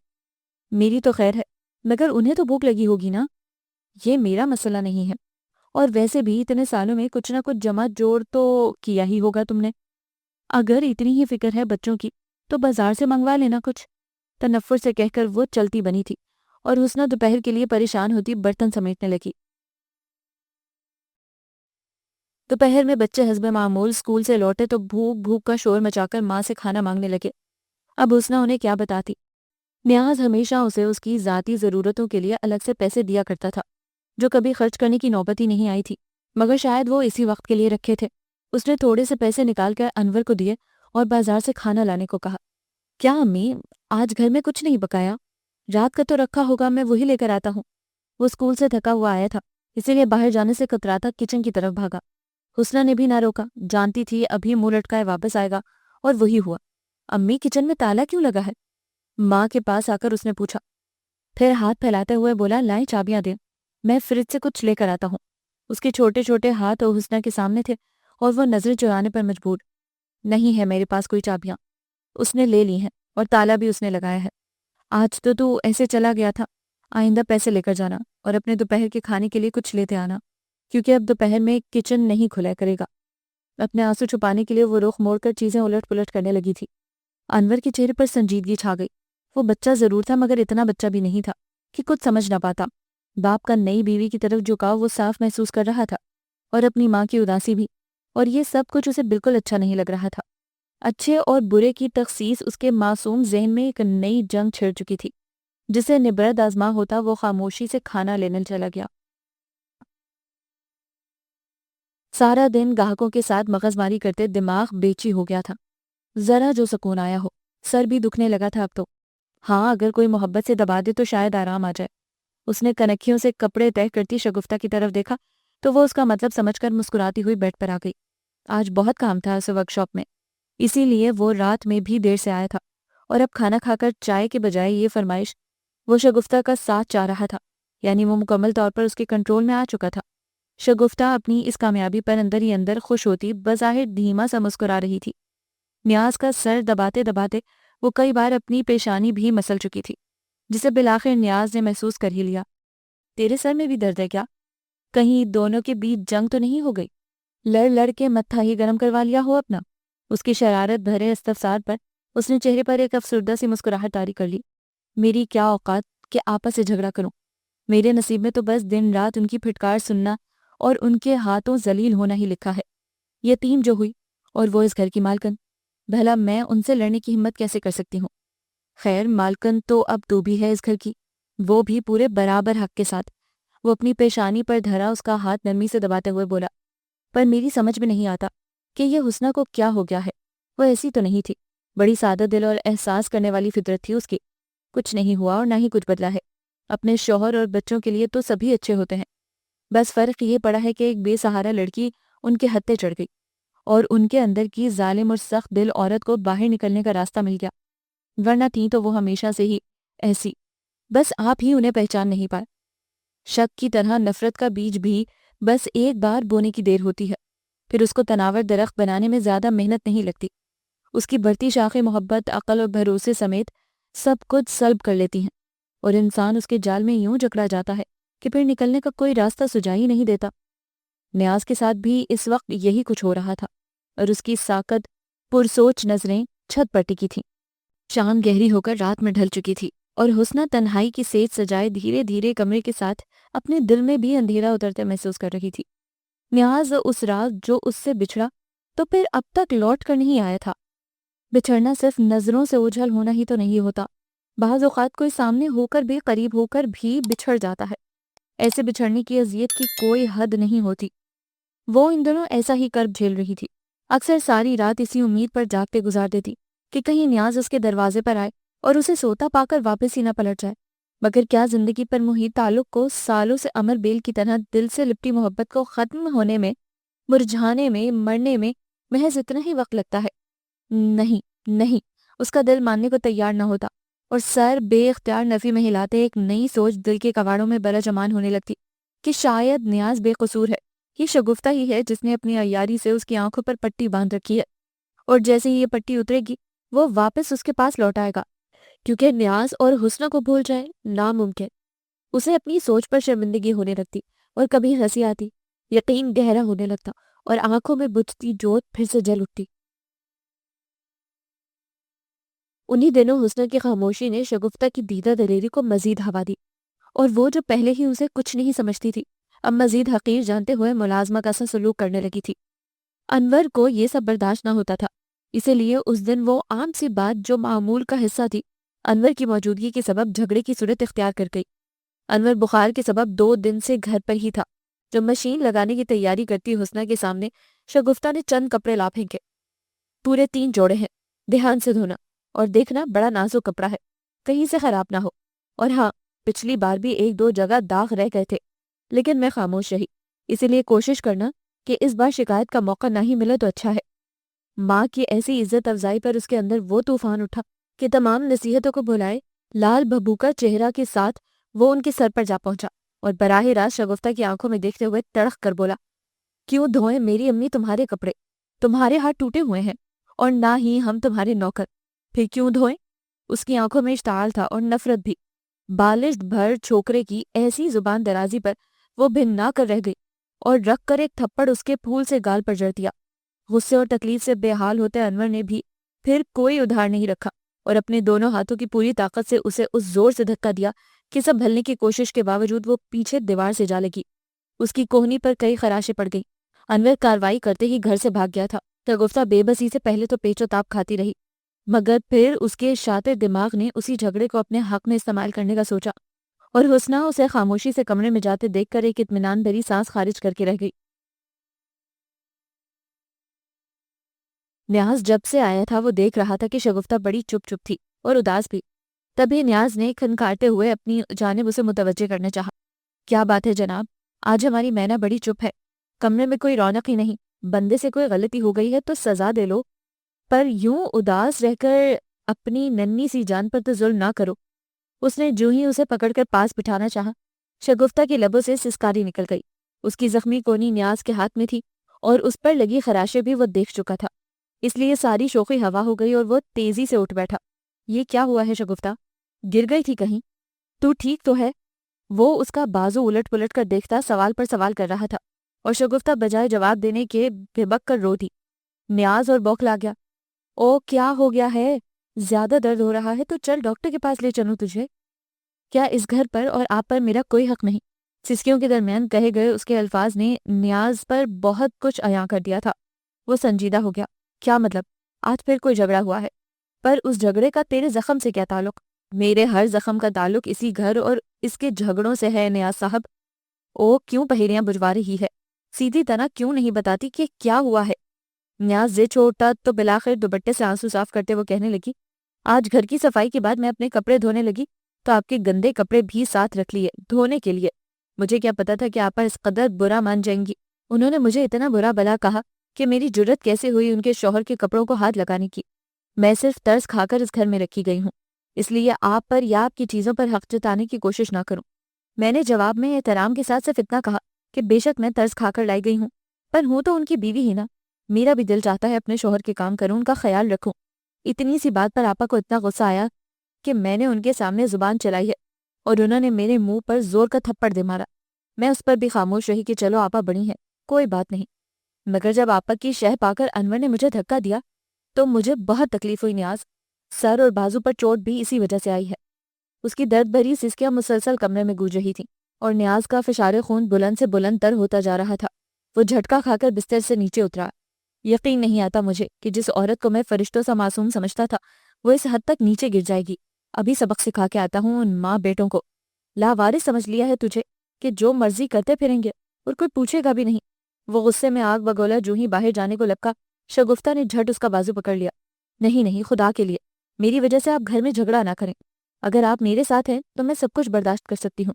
میری تو خیر ہے، مگر انہیں تو بھوک لگی ہوگی نا۔ یہ میرا مسئلہ نہیں ہے، اور ویسے بھی اتنے سالوں میں کچھ نہ کچھ جمع جوڑ تو کیا ہی ہوگا تم نے۔ اگر اتنی ہی فکر ہے بچوں کی تو بازار سے منگوا لینا کچھ، تنفر سے کہہ کر وہ چلتی بنی تھی، اور حسنہ دوپہر کے لیے پریشان ہوتی برتن سمیٹنے لگی۔ دوپہر میں بچے حسب معمول اسکول سے لوٹے تو بھوک بھوک کا شور مچا کر ماں سے کھانا مانگنے لگے۔ اب حسنہ انہیں کیا بتاتی؟ نیاز ہمیشہ اسے اس کی ذاتی ضرورتوں کے لیے الگ سے پیسے دیا کرتا تھا، جو کبھی خرچ کرنے کی نوبت ہی نہیں آئی تھی، مگر شاید وہ اسی وقت کے لیے رکھے تھے۔ اس نے تھوڑے سے پیسے نکال کر انور کو دیے اور بازار سے کھانا لانے کو کہا۔ کیا امی، آج گھر میں کچھ نہیں پکایا؟ رات کا تو رکھا ہوگا، میں وہی لے کر آتا ہوں۔ وہ اسکول سے تھکا ہوا آیا تھا، اسی لیے باہر جانے سے کتراتا کچن کی طرف بھاگا۔ حسنہ نے بھی نہ روکا، جانتی تھی ابھی منہ لٹکائے واپس آئے گا، اور وہی ہوا۔ امی، کچن میں تالا کیوں لگا ہے؟ ماں کے پاس آ کر اس نے پوچھا، پھر ہاتھ پھیلاتے ہوئے بولا، لائیں چابیاں دیں، میں فریج سے کچھ لے کر آتا ہوں۔ اس کے چھوٹے چھوٹے ہاتھ حسنہ کے سامنے تھے اور وہ نظریں چرانے پر مجبور۔ نہیں ہے میرے پاس کوئی چابیاں، اس نے لے لی ہیں، اور تالا بھی اس نے لگایا ہے۔ آج تو ایسے چلا گیا تھا، آئندہ پیسے لے کر جانا اور اپنے دوپہر کے کھانے کے لیے کچھ لیتے آنا، کیونکہ اب دوپہر میں کچن نہیں کھلا کرے گا۔ اپنے آنسو چھپانے کے لیے وہ رخ موڑ کر چیزیں الٹ پلٹ کرنے لگی تھی۔ انور کے چہرے پر سنجیدگی چھا گئی۔ وہ بچہ ضرور تھا، مگر اتنا بچہ بھی نہیں تھا کہ کچھ سمجھ نہ پاتا۔ باپ کا نئی بیوی کی طرف جھکاؤ وہ صاف محسوس کر رہا تھا، اور اپنی ماں کی اداسی بھی، اور یہ سب کچھ اسے بالکل اچھا نہیں لگ رہا تھا۔ اچھے اور برے کی تخصیص اس کے معصوم ذہن میں ایک نئی جنگ چھڑ چکی تھی۔ جسے نبرد آزما ہوتا وہ خاموشی سے کھانا لینے چلا گیا۔ سارا دن گاہکوں کے ساتھ مغز ماری کرتے دماغ بیچی ہو گیا تھا۔ ذرا جو سکون آیا ہو، سر بھی دکھنے لگا تھا اب تو۔ ہاں، اگر کوئی محبت سے دبا دے تو شاید آرام آ جائے۔ اس نے کنکھیوں سے کپڑے طے کرتی شگفتہ کی طرف دیکھا تو وہ اس کا مطلب سمجھ کر مسکراتی ہوئی بیڈ پر آ گئی۔ آج بہت کام تھا اسے ورک شاپ میں، اسی لیے وہ رات میں بھی دیر سے آیا تھا، اور اب کھانا کھا کر چائے کے بجائے یہ فرمائش وہ شگفتہ کا ساتھ چاہ رہا تھا، یعنی وہ مکمل طور پر اس کے کنٹرول میں آ چکا تھا۔ شگفتہ اپنی اس کامیابی پر اندر ہی اندر خوش ہوتی بظاہر دھیما سا مسکرا رہی تھی۔ نیاز کا سر دباتے دباتے وہ کئی بار اپنی پیشانی بھی مسل چکی تھی، جسے بالآخر نیاز نے محسوس کر ہی لیا۔ تیرے سر میں بھی درد ہے کیا؟ کہیں دونوں کے بیچ جنگ تو نہیں ہو گئی؟ لڑ لڑ کے متھا ہی گرم کروا لیا ہو اپنا؟ اس کی شرارت بھرے استفسار پر اس نے چہرے پر ایک افسردہ سی مسکراہٹ طاری کر لی۔ میری کیا اوقات کہ آپس سے جھگڑا کروں؟ میرے نصیب میں تو بس دن رات ان کی پھٹکار سننا اور ان کے ہاتھوں ذلیل ہونا ہی لکھا ہے۔ یتیم جو ہوئی، اور وہ اس گھر کی مالکن، بھلا میں ان سے لڑنے کی ہمت کیسے کر سکتی ہوں؟ خیر، مالکن تو اب تو بھی ہے اس گھر کی، وہ بھی پورے برابر حق کے ساتھ۔ وہ اپنی پیشانی پر دھرا اس کا ہاتھ نرمی سے دباتے ہوئے بولا، پر میری سمجھ میں نہیں آتا کہ یہ حسنہ کو کیا ہو گیا ہے۔ وہ ایسی تو نہیں تھی، بڑی سادہ دل اور احساس کرنے والی فطرت تھی اس کی۔ کچھ نہیں ہوا اور نہ ہی کچھ بدلا ہے۔ اپنے شوہر اور بچوں کے لیے تو سبھی اچھے ہوتے ہیں، بس فرق یہ پڑا ہے کہ ایک بے سہارا لڑکی ان کے ہتھے چڑھ گئی، اور ان کے اندر کی ظالم اور سخت دل عورت کو باہر نکلنے کا راستہ مل گیا، ورنہ تھیں تو وہ ہمیشہ سے ہی ایسی، بس آپ ہی انہیں پہچان نہیں پائے۔ شک کی طرح نفرت کا بیج بھی بس ایک بار بونے کی دیر ہوتی ہے، پھر اس کو تناور درخت بنانے میں زیادہ محنت نہیں لگتی۔ اس کی بڑھتی شاخیں محبت، عقل اور بھروسے سمیت سب کچھ سلب کر لیتی ہیں، اور انسان اس کے جال میں یوں جکڑا جاتا ہے کہ پھر نکلنے کا کوئی راستہ سجائی نہیں دیتا۔ نیاز کے ساتھ بھی اس وقت یہی کچھ ہو رہا تھا، اور اس کی ساکت پرسوچ نظریں چھت پر ٹکی تھیں۔ چاند گہری ہو کر رات میں ڈھل چکی تھی، اور حسنہ تنہائی کی سیج سجائے دھیرے دھیرے کمرے کے ساتھ اپنے دل میں بھی اندھیرا اترتے محسوس کر رہی تھی۔ نیاز اس رات جو اس سے بچھڑا تو پھر اب تک لوٹ کر نہیں آیا تھا۔ بچھڑنا صرف نظروں سے اوجھل ہونا ہی تو نہیں ہوتا، بعض اوقات کوئی سامنے ہو کر بھی، قریب ہو کر بھی بچھڑ جاتا ہے۔ ایسے بچھڑنے کی اذیت کی کوئی حد نہیں ہوتی۔ وہ ان دنوں ایسا ہی کرب جھیل رہی تھی، اکثر ساری رات اسی امید پر جاگتے گزار دیتی کہ کہیں نیاز اس کے دروازے پر آئے اور اسے سوتا پا کر واپس ہی نہ پلٹ جائے، مگر کیا زندگی پر محیط تعلق کو سالوں سے امر بیل کی طرح دل سے لپٹی محبت کو ختم ہونے میں، مرجھانے میں، مرنے میں محض اتنا ہی وقت لگتا ہے؟ نہیں نہیں، اس کا دل ماننے کو تیار نہ ہوتا، اور سر بے اختیار نفی میں ہلاتے ایک نئی سوچ دل کے کواڑوں میں برجمان ہونے لگتی کہ شاید نیاز بے قصور ہے، یہ شگفتہ ہی ہے جس نے اپنی عیاری سے اس کی آنکھوں پر پٹی باندھ رکھی ہے، اور جیسے ہی یہ پٹی اترے گی وہ واپس اس کے پاس لوٹ آئے گا، کیونکہ نیاز اور حسنہ کو بھول جائے ناممکن۔ اسے اپنی سوچ پر شرمندگی ہونے لگتی اور کبھی ہنسی آتی، یقین گہرا ہونے لگتا اور آنکھوں میں بجھتی جوت پھر سے جل اٹھتی۔ انہی دنوں حسنہ کی خاموشی نے شگفتہ کی دیدہ دلیری کو مزید ہوا دی، اور وہ جو پہلے ہی اسے کچھ نہیں سمجھتی تھی اب مزید حقیر جانتے ہوئے ملازمہ کا سا سلوک کرنے لگی تھی۔ انور کو یہ سب برداشت نہ ہوتا تھا، اسی لیے اس دن وہ عام سی بات جو معمول کا حصہ تھی انور کی موجودگی کے سبب جھگڑے کی صورت اختیار کر گئی۔ انور بخار کے سبب 2 دن سے گھر پر ہی تھا۔ جب مشین لگانے کی تیاری کرتی حسنہ کے سامنے شگفتہ نے چند کپڑے لا پھینکے۔ پورے 3 جوڑے ہیں، دھیان سے دھونا، اور دیکھنا بڑا نازک کپڑا ہے، کہیں سے خراب نہ ہو، اور ہاں پچھلی بار بھی 1-2 جگہ داغ رہ گئے تھے لیکن میں خاموش رہی، اسی لیے کوشش کرنا کہ اس بار شکایت کا موقع نہ ہی ملے تو اچھا ہے۔ ماں کی ایسی عزت افزائی پر اس کے اندر وہ طوفان اٹھا کہ تمام نصیحتوں کو بھلائے لال بھبوکا چہرہ کے ساتھ وہ ان کے سر پر جا پہنچا اور براہ راست شگفتہ کی آنکھوں میں دیکھتے ہوئے تڑخ کر بولا، کیوں دھوئیں میری امی تمہارے کپڑے؟ تمہارے ہاتھ ٹوٹے ہوئے ہیں اور نہ ہی ہم تمہارے نوکر، پھر کیوں دھوئیں؟ اس کی آنکھوں میں اشتعال تھا اور نفرت بھی۔ بالشت بھر چھوکرے کی ایسی زبان درازی پر وہ بھننا کر رہ گئی اور رکھ کر ایک تھپڑ اس کے پھول سے گال پر جڑ دیا۔ غصے اور تکلیف سے بے حال ہوتے انور نے بھی پھر کوئی ادھار نہیں رکھا اور اپنے دونوں ہاتھوں کی پوری طاقت سے اسے اس زور سے دھکا دیا کہ سب بھلنے کی کوشش کے باوجود وہ پیچھے دیوار سے جا لگی۔ اس کی کوہنی پر کئی خراشیں پڑ گئیں۔ انور کارروائی کرتے ہی گھر سے بھاگ گیا تھا۔ شگفتہ بے بسی سے پہلے تو پیچ و تاب کھاتی رہی، مگر پھر اس کے شاطر دماغ نے اسی جھگڑے کو اپنے حق میں استعمال کرنے کا سوچا، اور حسنہ اسے خاموشی سے کمرے میں جاتے دیکھ کر ایک اطمینان بھری سانس خارج کر کے رہ گئی۔ نیاز جب سے آیا تھا وہ دیکھ رہا تھا کہ شگفتہ بڑی چپ چپ تھی اور اداس بھی۔ تبھی نیاز نے کھنکھاتے ہوئے اپنی جانب اسے متوجہ کرنا چاہا۔ کیا بات ہے جناب، آج ہماری مینا بڑی چپ ہے، کمرے میں کوئی رونق ہی نہیں، بندے سے کوئی غلطی ہو گئی ہے تو سزا دے لو، پر یوں اداس رہ کر اپنی ننھی سی جان پر تو ظلم نہ کرو۔ اس نے جو ہی اسے پکڑ کر پاس بٹھانا چاہا، شگفتہ کی لبوں سے سسکاری نکل گئی۔ اس کی زخمی کونی نیاز کے ہاتھ میں تھی اور اس پر لگی خراشیں بھی وہ دیکھ چکا تھا، اس لیے ساری شوخی ہوا ہو گئی اور وہ تیزی سے اٹھ بیٹھا۔ یہ کیا ہوا ہے شگفتہ؟ گر گئی تھی کہیں؟ تو ٹھیک تو ہے؟ وہ اس کا بازو الٹ پلٹ کر دیکھتا سوال پر سوال کر رہا تھا، اور شگفتہ بجائے جواب دینے کے بھبک کر رو دی۔ نیاز اور بوکھلا گیا۔ او کیا ہو گیا ہے؟ زیادہ درد ہو رہا ہے تو چل ڈاکٹر کے پاس لے چلوں تجھے۔ کیا اس گھر پر اور آپ پر میرا کوئی حق نہیں؟ سسکیوں کے درمیان کہے گئے اس کے الفاظ نے نیاز پر بہت کچھ عیاں کر دیا تھا۔ وہ سنجیدہ ہو گیا۔ کیا مطلب؟ آج پھر کوئی جھگڑا ہوا ہے؟ پر اس جھگڑے کا تیرے زخم سے کیا تعلق؟ میرے ہر زخم کا تعلق اسی گھر اور اس کے جھگڑوں سے ہے نیاز صاحب۔ او کیوں پہیلیاں بجوا رہی ہے؟ سیدھی طرح کیوں نہیں بتاتی کہ کیا ہوا ہے؟ نیاز زد چھوڑتا تو بلاخر دوپٹے سے آنسو صاف کرتے وہ کہنے لگی، آج گھر کی صفائی کے بعد میں اپنے کپڑے دھونے لگی تو آپ کے گندے کپڑے بھی ساتھ رکھ لیے دھونے کے لیے۔ مجھے کیا پتا تھا کہ آپ اس قدر برا مان جائیں گی۔ انہوں نے مجھے اتنا برا بلا کہا کہ میری جرت کیسے ہوئی ان کے شوہر کے کپڑوں کو ہاتھ لگانے کی۔ میں صرف ترس کھا کر اس گھر میں رکھی گئی ہوں، اس لیے آپ پر یا آپ کی چیزوں پر حق جتانے کی کوشش نہ کروں۔ میں نے جواب میں احترام کے ساتھ صرف اتنا کہا کہ بے شک میں ترس کھا کر لائی گئی ہوں، پر ہوں تو ان کی بیوی ہی نا، میرا بھی دل چاہتا ہے اپنے شوہر کے کام کروں، ان کا خیال رکھوں۔ اتنی سی بات پر آپا کو اتنا غصہ آیا کہ میں نے ان کے سامنے زبان چلائی ہے اور انہوں نے میرے منہ پر زور کا تھپڑ دے مارا۔ میں اس پر بھی خاموش رہی کہ چلو آپا بڑی ہیں، کوئی بات نہیں، مگر جب آپا کی شہ پا کر انور نے مجھے دھکا دیا تو مجھے بہت تکلیف ہوئی نیاز۔ سر اور بازو پر چوٹ بھی اسی وجہ سے آئی ہے۔ اس کی درد بھری سسکیاں مسلسل کمرے میں گونج رہی تھیں اور نیاز کا فشار خون بلند سے بلند تر ہوتا جا رہا تھا۔ وہ جھٹکا کھا کر بستر سے نیچے اترا۔ یقین نہیں آتا مجھے کہ جس عورت کو میں فرشتوں سا معصوم سمجھتا تھا وہ اس حد تک نیچے گر جائے گی۔ ابھی سبق سکھا کے آتا ہوں ان ماں بیٹوں کو۔ لاوارث سمجھ لیا ہے تجھے کہ جو مرضی کرتے پھریں گے اور کوئی پوچھے گا بھی نہیں۔ وہ غصے میں آگ بگولا جو ہی باہر جانے کو لپکا، شگفتہ نے جھٹ اس کا بازو پکڑ لیا۔ نہیں نہیں، خدا کے لیے میری وجہ سے آپ گھر میں جھگڑا نہ کریں۔ اگر آپ میرے ساتھ ہیں تو میں سب کچھ برداشت کر سکتی ہوں۔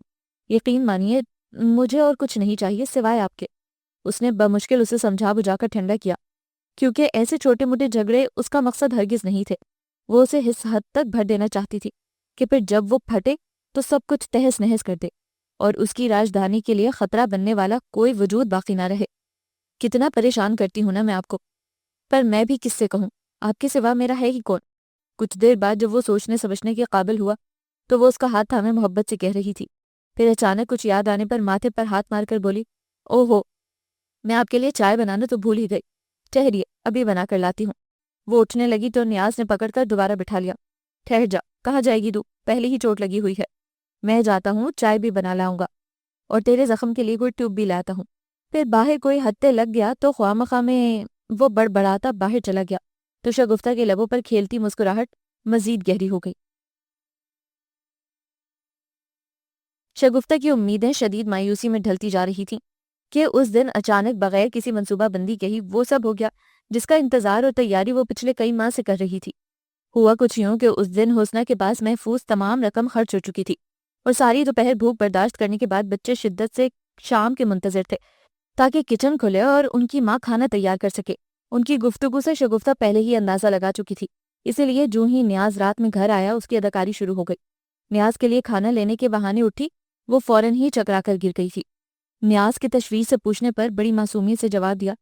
یقین مانیے مجھے اور کچھ نہیں چاہیے سوائے آپ کے۔ اس نے بمشکل اسے سمجھا بجھا کر ٹھنڈا کیا، کیونکہ ایسے چھوٹے موٹے جھگڑے اس کا مقصد ہرگز نہیں تھے۔ وہ اسے اس حد تک بھر دینا چاہتی تھی کہ پھر جب وہ پھٹے تو سب کچھ تہس نہس کر دے اور اس کی راجدھانی کے لیے خطرہ بننے والا کوئی وجود باقی نہ رہے۔ کتنا پریشان کرتی ہوں نا میں آپ کو، پر میں بھی کس سے کہوں، آپ کے سوا میرا ہے ہی کون۔ کچھ دیر بعد جب وہ سوچنے سمجھنے کے قابل ہوا تو وہ اس کا ہاتھ تھامے محبت سے کہہ رہی تھی، پھر اچانک کچھ یاد آنے پر ماتھے پر ہاتھ مار کر بولی، او ہو، میں آپ کے لیے چائے بنانا تو بھول ہی گئی، ٹھہریے ابھی بنا کر لاتی ہوں۔ وہ اٹھنے لگی تو نیاز نے پکڑ کر دوبارہ بٹھا لیا۔ ٹھہر جا، کہاں جائے گی تو، پہلے ہی چوٹ لگی ہوئی ہے، میں جاتا ہوں چائے بھی بنا لاؤں گا اور تیرے زخم کے لیے کوئی ٹیوب بھی لاتا ہوں۔ پھر باہر کوئی ہتے لگ گیا تو خواہ مخواہ میں وہ بڑبڑاتا باہر چلا گیا تو شگفتہ کے لبوں پر کھیلتی مسکراہٹ مزید گہری ہو گئی۔ شگفتہ کی امیدیں شدید مایوسی میں ڈھلتی جا رہی تھیں کہ اس دن اچانک بغیر کسی منصوبہ بندی کے ہی وہ سب ہو گیا جس کا انتظار اور تیاری وہ پچھلے کئی ماہ سے کر رہی تھی۔ ہوا کچھ یوں کہ اس دن حسنہ کے پاس محفوظ تمام رقم خرچ ہو چکی تھی اور ساری دوپہر بھوک برداشت کرنے کے بعد بچے شدت سے شام کے منتظر تھے تاکہ کچن کھلے اور ان کی ماں کھانا تیار کر سکے۔ ان کی گفتگو سے شگفتہ پہلے ہی اندازہ لگا چکی تھی، اسی لیے جو ہی نیاز رات میں گھر آیا اس کی اداکاری شروع ہو گئی۔ نیاز کے لیے کھانا لینے کے بہانے اٹھی، وہ فوراً ہی چکرا کر گر گئی تھی۔ نیاز کی تشویش سے پوچھنے پر بڑی معصومیت سے جواب دیا،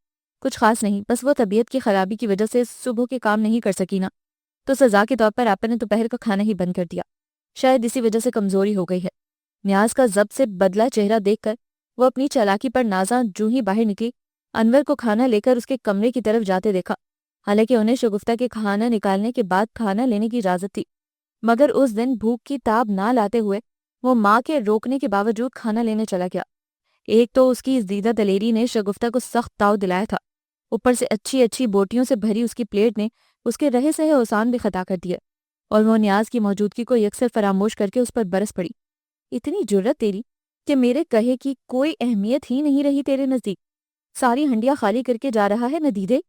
کچھ خاص نہیں، بس وہ طبیعت کی خرابی کی وجہ سے صبح کے کام نہیں کر سکی نا، تو سزا کے طور پر آپ نے دوپہر کا کھانا ہی بند کر دیا، شاید اسی وجہ سے کمزوری ہو گئی ہے۔ نیاز کا ضبط سے بدلا چہرہ دیکھ کر وہ اپنی چالاکی پر نازاں جو ہی باہر نکلی، انور کو کھانا لے کر اس کے کمرے کی طرف جاتے دیکھا۔ حالانکہ انہیں شگفتہ کے کھانا نکالنے کے بعد کھانا لینے کی اجازت تھی، مگر اس دن بھوک کی تاب نہ لاتے ہوئے وہ ماں کے روکنے کے باوجود کھانا لینے چلا گیا۔ ایک تو اس کی اس دیدہ دلیری نے شگفتہ کو سخت تاؤ دلایا تھا، اوپر سے اچھی اچھی بوٹیوں سے بھری اس کی پلیٹ نے اس کے رہے سہے اوسان بھی خطا کر دیا اور وہ نیاز کی موجودگی کو یکسر فراموش کر کے اس پر برس پڑی۔ اتنی جرت تیری کہ میرے کہے کی کوئی اہمیت ہی نہیں رہی تیرے نزدیک، ساری ہنڈیاں خالی کر کے جا رہا ہے ندیدے،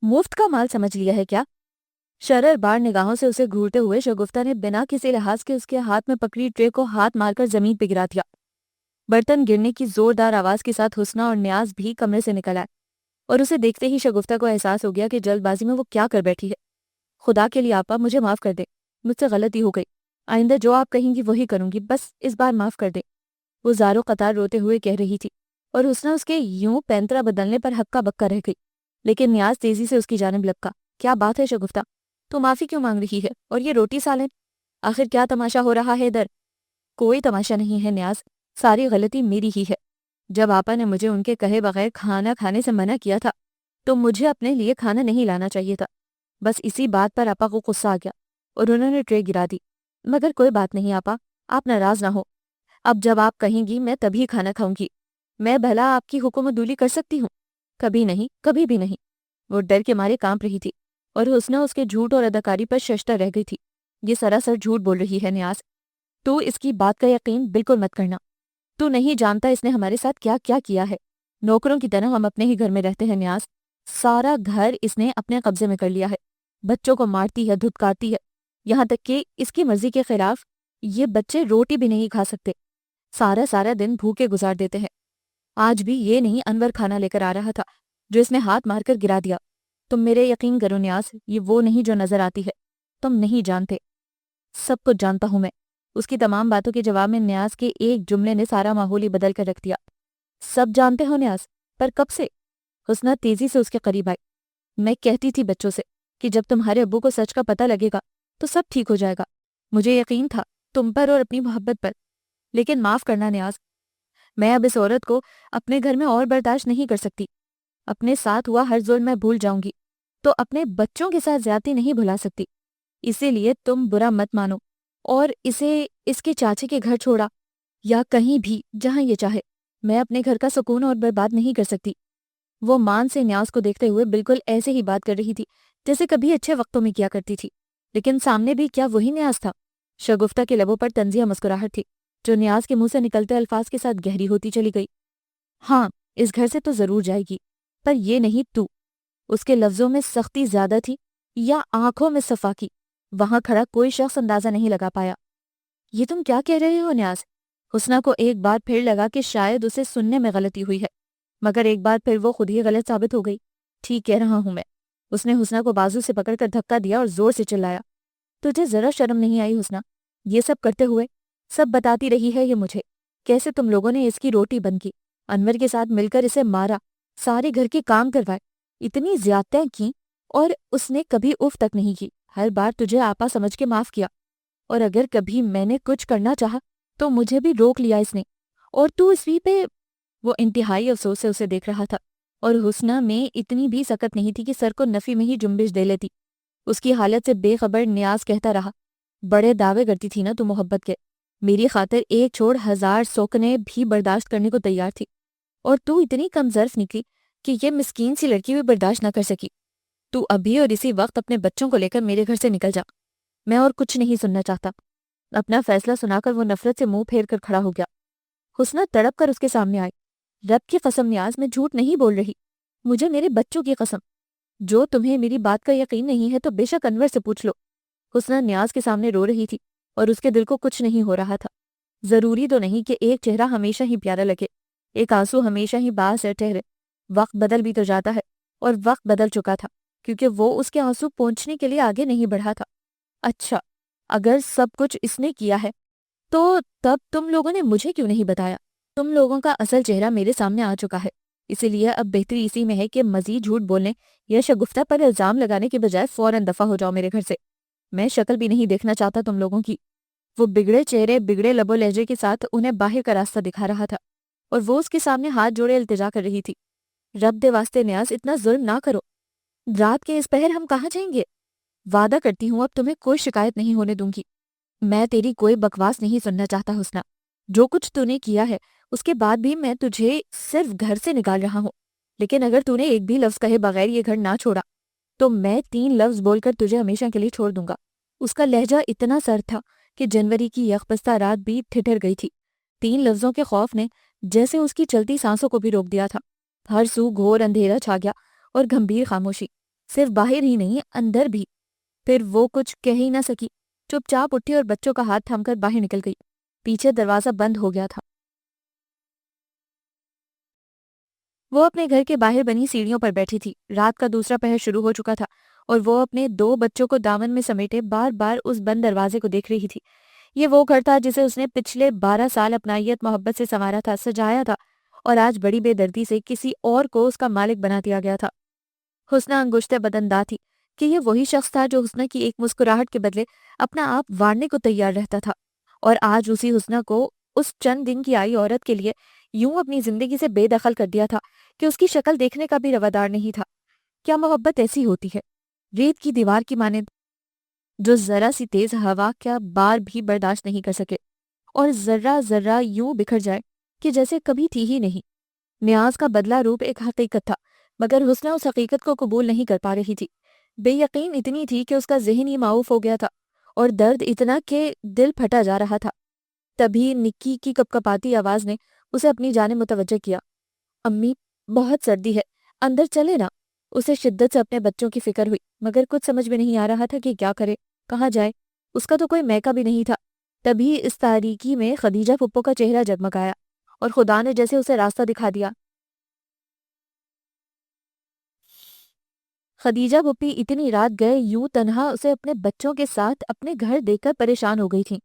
مفت کا مال سمجھ لیا ہے کیا؟ شرر بار نگاہوں سے اسے گھورتے ہوئے شگفتہ نے بنا کسی لحاظ کے اس کے ہاتھ میں پکڑی ٹرے کو ہاتھ مار کر زمین پہ گرا دیا۔ برتن گرنے کی زوردار آواز کے ساتھ حسنہ اور نیاز بھی کمرے سے نکل آئے اور اسے دیکھتے ہی شگفتہ کو احساس ہو گیا کہ جلد بازی میں وہ کیا کر بیٹھی ہے۔ خدا کے لیے آپا مجھے معاف کر دے، مجھ سے غلطی ہو گئی، آئندہ جو آپ کہیں گی وہی کروں گی، بس اس بار معاف کر دے، وہ زاروں قطار روتے ہوئے کہہ رہی تھی اور حسنہ اس کے یوں پینترا بدلنے پر ہکا بکا رہ گئی۔ لیکن نیاز تیزی سے اس کی جانب لپکا، کیا بات ہے شگفتہ، تو معافی کیوں مانگ رہی ہے، اور یہ روٹی سالن، آخر کیا تماشا ہو رہا ہے ادھر؟ کوئی تماشا نہیں ہے نیاز، ساری غلطی میری ہی ہے۔ جب آپا نے مجھے ان کے کہے بغیر کھانا کھانے سے منع کیا تھا تو مجھے اپنے لیے کھانا نہیں لانا چاہیے تھا، بس اسی بات پر آپا کو غصہ آ گیا اور انہوں نے ٹرے گرا دی۔ مگر کوئی بات نہیں آپا، آپ ناراض نہ ہو، اب جب آپ کہیں گی میں تبھی کھانا کھاؤں گی، میں بھلا آپ کی حکم و دولی کر سکتی ہوں؟ کبھی نہیں، کبھی بھی نہیں۔ وہ ڈر کے مارے کانپ رہی تھی اور حسنہ اس کے جھوٹ اور اداکاری پر ششدر رہ گئی تھی۔ یہ سراسر جھوٹ بول رہی ہے نیاز، تو اس کی بات کا یقین بالکل مت کرنا، تو نہیں جانتا اس نے ہمارے ساتھ کیا کیا کیا ہے، نوکروں کی طرح ہم اپنے ہی گھر میں رہتے ہیں نیاز، سارا گھر اس نے اپنے قبضے میں کر لیا ہے، بچوں کو مارتی ہے، دھتکارتی ہے، یہاں تک کہ اس کی مرضی کے خلاف یہ بچے روٹی بھی نہیں کھا سکتے، سارا سارا دن بھوکے گزار دیتے ہیں۔ آج بھی یہ نہیں انور کھانا لے کر آ رہا تھا جو اس نے ہاتھ مار کر گرا دیا۔ تم میرے یقین کرو نیاز، یہ وہ نہیں جو نظر آتی ہے، تم نہیں جانتے، سب کچھ جانتا ہوں میں۔ اس کی تمام باتوں کے جواب میں نیاز کے ایک جملے نے سارا ماحول ہی بدل کر رکھ دیا۔ سب جانتے ہو نیاز، پر کب سے؟ حسنہ تیزی سے اس کے قریب آئی۔ میں کہتی تھی بچوں سے کہ جب تمہارے ابو کو سچ کا پتہ لگے گا تو سب ٹھیک ہو جائے گا، مجھے یقین تھا تم پر اور اپنی محبت پر، لیکن معاف کرنا نیاز، میں اب اس عورت کو اپنے گھر میں اور برداشت نہیں کر سکتی۔ اپنے ساتھ ہوا ہر ظلم میں بھول جاؤں گی تو اپنے بچوں کے ساتھ زیادتی نہیں بھلا سکتی، اسی لیے تم برا مت مانو اور اسے اس کے چاچے کے گھر چھوڑا یا کہیں بھی جہاں یہ چاہے، میں اپنے گھر کا سکون اور برباد نہیں کر سکتی۔ وہ مان سے نیاز کو دیکھتے ہوئے بالکل ایسے ہی بات کر رہی تھی جیسے کبھی اچھے وقتوں میں کیا کرتی تھی، لیکن سامنے بھی کیا وہی نیاز تھا؟ شگفتہ کے لبوں پر طنزیہ مسکراہٹ تھی جو نیاز کے منہ سے نکلتے الفاظ کے ساتھ گہری ہوتی چلی گئی۔ ہاں، اس گھر سے تو ضرور جائے گی، پر یہ نہیں تو۔ اس کے لفظوں میں سختی زیادہ تھی یا آنکھوں میں صفا کی، وہاں کھڑا کوئی شخص اندازہ نہیں لگا پایا۔ یہ تم کیا کہہ رہے ہو نیاز؟ حسنہ کو ایک بار پھر لگا کہ شاید اسے سننے میں غلطی ہوئی ہے، مگر ایک بار پھر وہ خود ہی غلط ثابت ہو گئی۔ ٹھیک کہہ رہا ہوں میں۔ اس نے حسنہ کو بازو سے پکڑ کر دھکا دیا اور زور سے چلایا، تجھے ذرا شرم نہیں آئی حسنہ؟ یہ سب کرتے ہوئے سب بتاتی رہی ہے یہ مجھے کیسے تم لوگوں نے اس کی روٹی بند کی، انور کے ساتھ مل کر اسے مارا، سارے گھر کے کام کروائے، اتنی زیادتیاں کی اور اس نے کبھی اف تک نہیں کی، ہر بار تجھے آپا سمجھ کے معاف کیا، اور اگر کبھی میں نے کچھ کرنا چاہا تو مجھے بھی روک لیا اس نے، اور تو اسی پہ۔ وہ انتہائی افسوس سے اسے دیکھ رہا تھا، اور حسنہ میں اتنی بھی سکت نہیں تھی کہ سر کو نفی میں ہی جنبش دے لیتی۔ اس کی حالت سے بے خبر نیاز کہتا رہا، بڑے دعوے کرتی تھی نا تو محبت کے، میری خاطر ایک چھوڑ 1000 سوکنے بھی برداشت کرنے کو تیار تھی، اور تو اتنی کم ظرف نکلی کہ یہ مسکین سی لڑکی بھی برداشت نہ کر سکی۔ تو ابھی اور اسی وقت اپنے بچوں کو لے کر میرے گھر سے نکل جا، میں اور کچھ نہیں سننا چاہتا۔ اپنا فیصلہ سنا کر وہ نفرت سے منہ پھیر کر کھڑا ہو گیا۔ حسنہ تڑپ کر اس کے سامنے آئی، رب کی قسم نیاز، میں جھوٹ نہیں بول رہی، مجھے میرے بچوں کی قسم، جو تمہیں میری بات کا یقین نہیں ہے تو بے شک انور سے پوچھ لو۔ حسنہ نیاز کے سامنے رو رہی تھی اور اس کے دل کو کچھ نہیں ہو رہا تھا۔ ضروری تو نہیں کہ ایک چہرہ ہمیشہ ہی پیارا لگے، ایک آنسو ہمیشہ ہی بااثر ٹھہرے، وقت بدل بھی تو جاتا ہے، اور وقت بدل چکا تھا کیونکہ وہ اس کے آنسو پہنچنے کے لیے آگے نہیں بڑھا تھا۔ اچھا، اگر سب کچھ اس نے کیا ہے تو تب تم لوگوں نے مجھے کیوں نہیں بتایا؟ تم لوگوں کا اصل چہرہ میرے سامنے آ چکا ہے، اسی لیے اب بہتری اسی میں ہے کہ مزید جھوٹ بولنے یا شگفتہ پر الزام لگانے کے بجائے فوراً دفع ہو جاؤ میرے گھر سے۔ میں شکل بھی نہیں دیکھنا چاہتا تم لوگوں کی۔ وہ بگڑے چہرے، بگڑے لب و لہجے کے ساتھ انہیں باہر کا راستہ دکھا رہا تھا، اور وہ اس کے سامنے ہاتھ جوڑے التجا کر رہی تھی، رب دے واسطے نیاز، اتنا ظلم نہ کرو، رات کے اس پہر ہم کہاں جائیں گے؟ وعدہ کرتی ہوں اب تمہیں کوئی شکایت نہیں ہونے دوں گی۔ میں تیری کوئی بکواس نہیں سننا چاہتا حسنہ، جو کچھ تو نے کیا ہے اس کے بعد بھی میں تجھے صرف گھر سے نکال رہا ہوں، لیکن اگر تو نے ایک بھی لفظ کہے بغیر یہ گھر نہ چھوڑا تو میں 3 لفظ بول کر تجھے ہمیشہ کے لیے چھوڑ دوں گا۔ اس کا لہجہ اتنا سرد تھا کہ جنوری کی یکپستہ رات بھی ٹھٹر گئی تھی۔ 3 لفظوں کے خوف نے جیسے اس کی چلتی سانسوں کو بھی روک دیا تھا۔ ہر سو گھور اندھیرا چھا گیا اور گھمبیر خاموشی، صرف باہر ہی نہیں اندر بھی۔ پھر وہ کچھ کہہ ہی نہ سکی، چپ چاپ اٹھی اور بچوں کا ہاتھ تھام کر باہر نکل گئی۔ پیچھے دروازہ بند ہو گیا تھا۔ وہ اپنے گھر کے باہر بنی سیڑھیوں پر بیٹھی تھی، رات کا دوسرا پہر شروع ہو چکا تھا، اور وہ اپنے 2 بچوں کو دامن میں سمیٹے بار بار اس بند دروازے کو دیکھ رہی تھی۔ یہ وہ گھر تھا جسے اس نے پچھلے 12 سال اپنائیت محبت سے سنوارا تھا، سجایا تھا، اور آج بڑی بے دردی سے کسی اور کو اس کا مالک بنا دیا گیا تھا۔ حسنہ انگشت بدندہ تھی کہ یہ وہی شخص تھا جو حسنہ کی ایک مسکراہٹ کے بدلے اپنا آپ وارنے کو تیار رہتا تھا، اور آج اسی حسنہ کو اس چند دن کی آئی عورت کے لیے یوں اپنی زندگی سے بے دخل کر دیا تھا کہ اس کی شکل دیکھنے کا بھی روادار نہیں تھا۔ کیا محبت ایسی ہوتی ہے، ریت کی دیوار کی مانند، جو ذرا سی تیز ہوا کا بار بھی برداشت نہیں کر سکے، اور ذرہ ذرہ یوں بکھر جائے کہ جیسے کبھی تھی ہی نہیں۔ نیاز کا بدلہ روپ ایک حقیقت تھا، مگر حسنہ اس حقیقت کو قبول نہیں کر پا رہی تھی۔ بے یقین اتنی تھی کہ اس کا ذہن ہی معوف ہو گیا تھا، اور درد اتنا کہ دل پھٹا جا رہا تھا۔ تبھی نکی کی کپکپاتی آواز نے اسے اپنی جانب متوجہ کیا۔ امی، بہت سردی ہے، اندر چلے نا۔ اسے شدت سے اپنے بچوں کی فکر ہوئی، مگر کچھ سمجھ میں نہیں آ رہا تھا کہ کیا کرے، کہاں جائے۔ اس کا تو کوئی میکا بھی نہیں تھا۔ تبھی اس تاریکی میں خدیجہ پھپھو کا چہرہ جگمگایا، اور خدا نے جیسے اسے راستہ دکھا دیا۔ خدیجہ پھپھی اتنی رات گئے یوں تنہا اسے اپنے بچوں کے ساتھ اپنے گھر دیکھ کر پریشان ہو گئی تھیں۔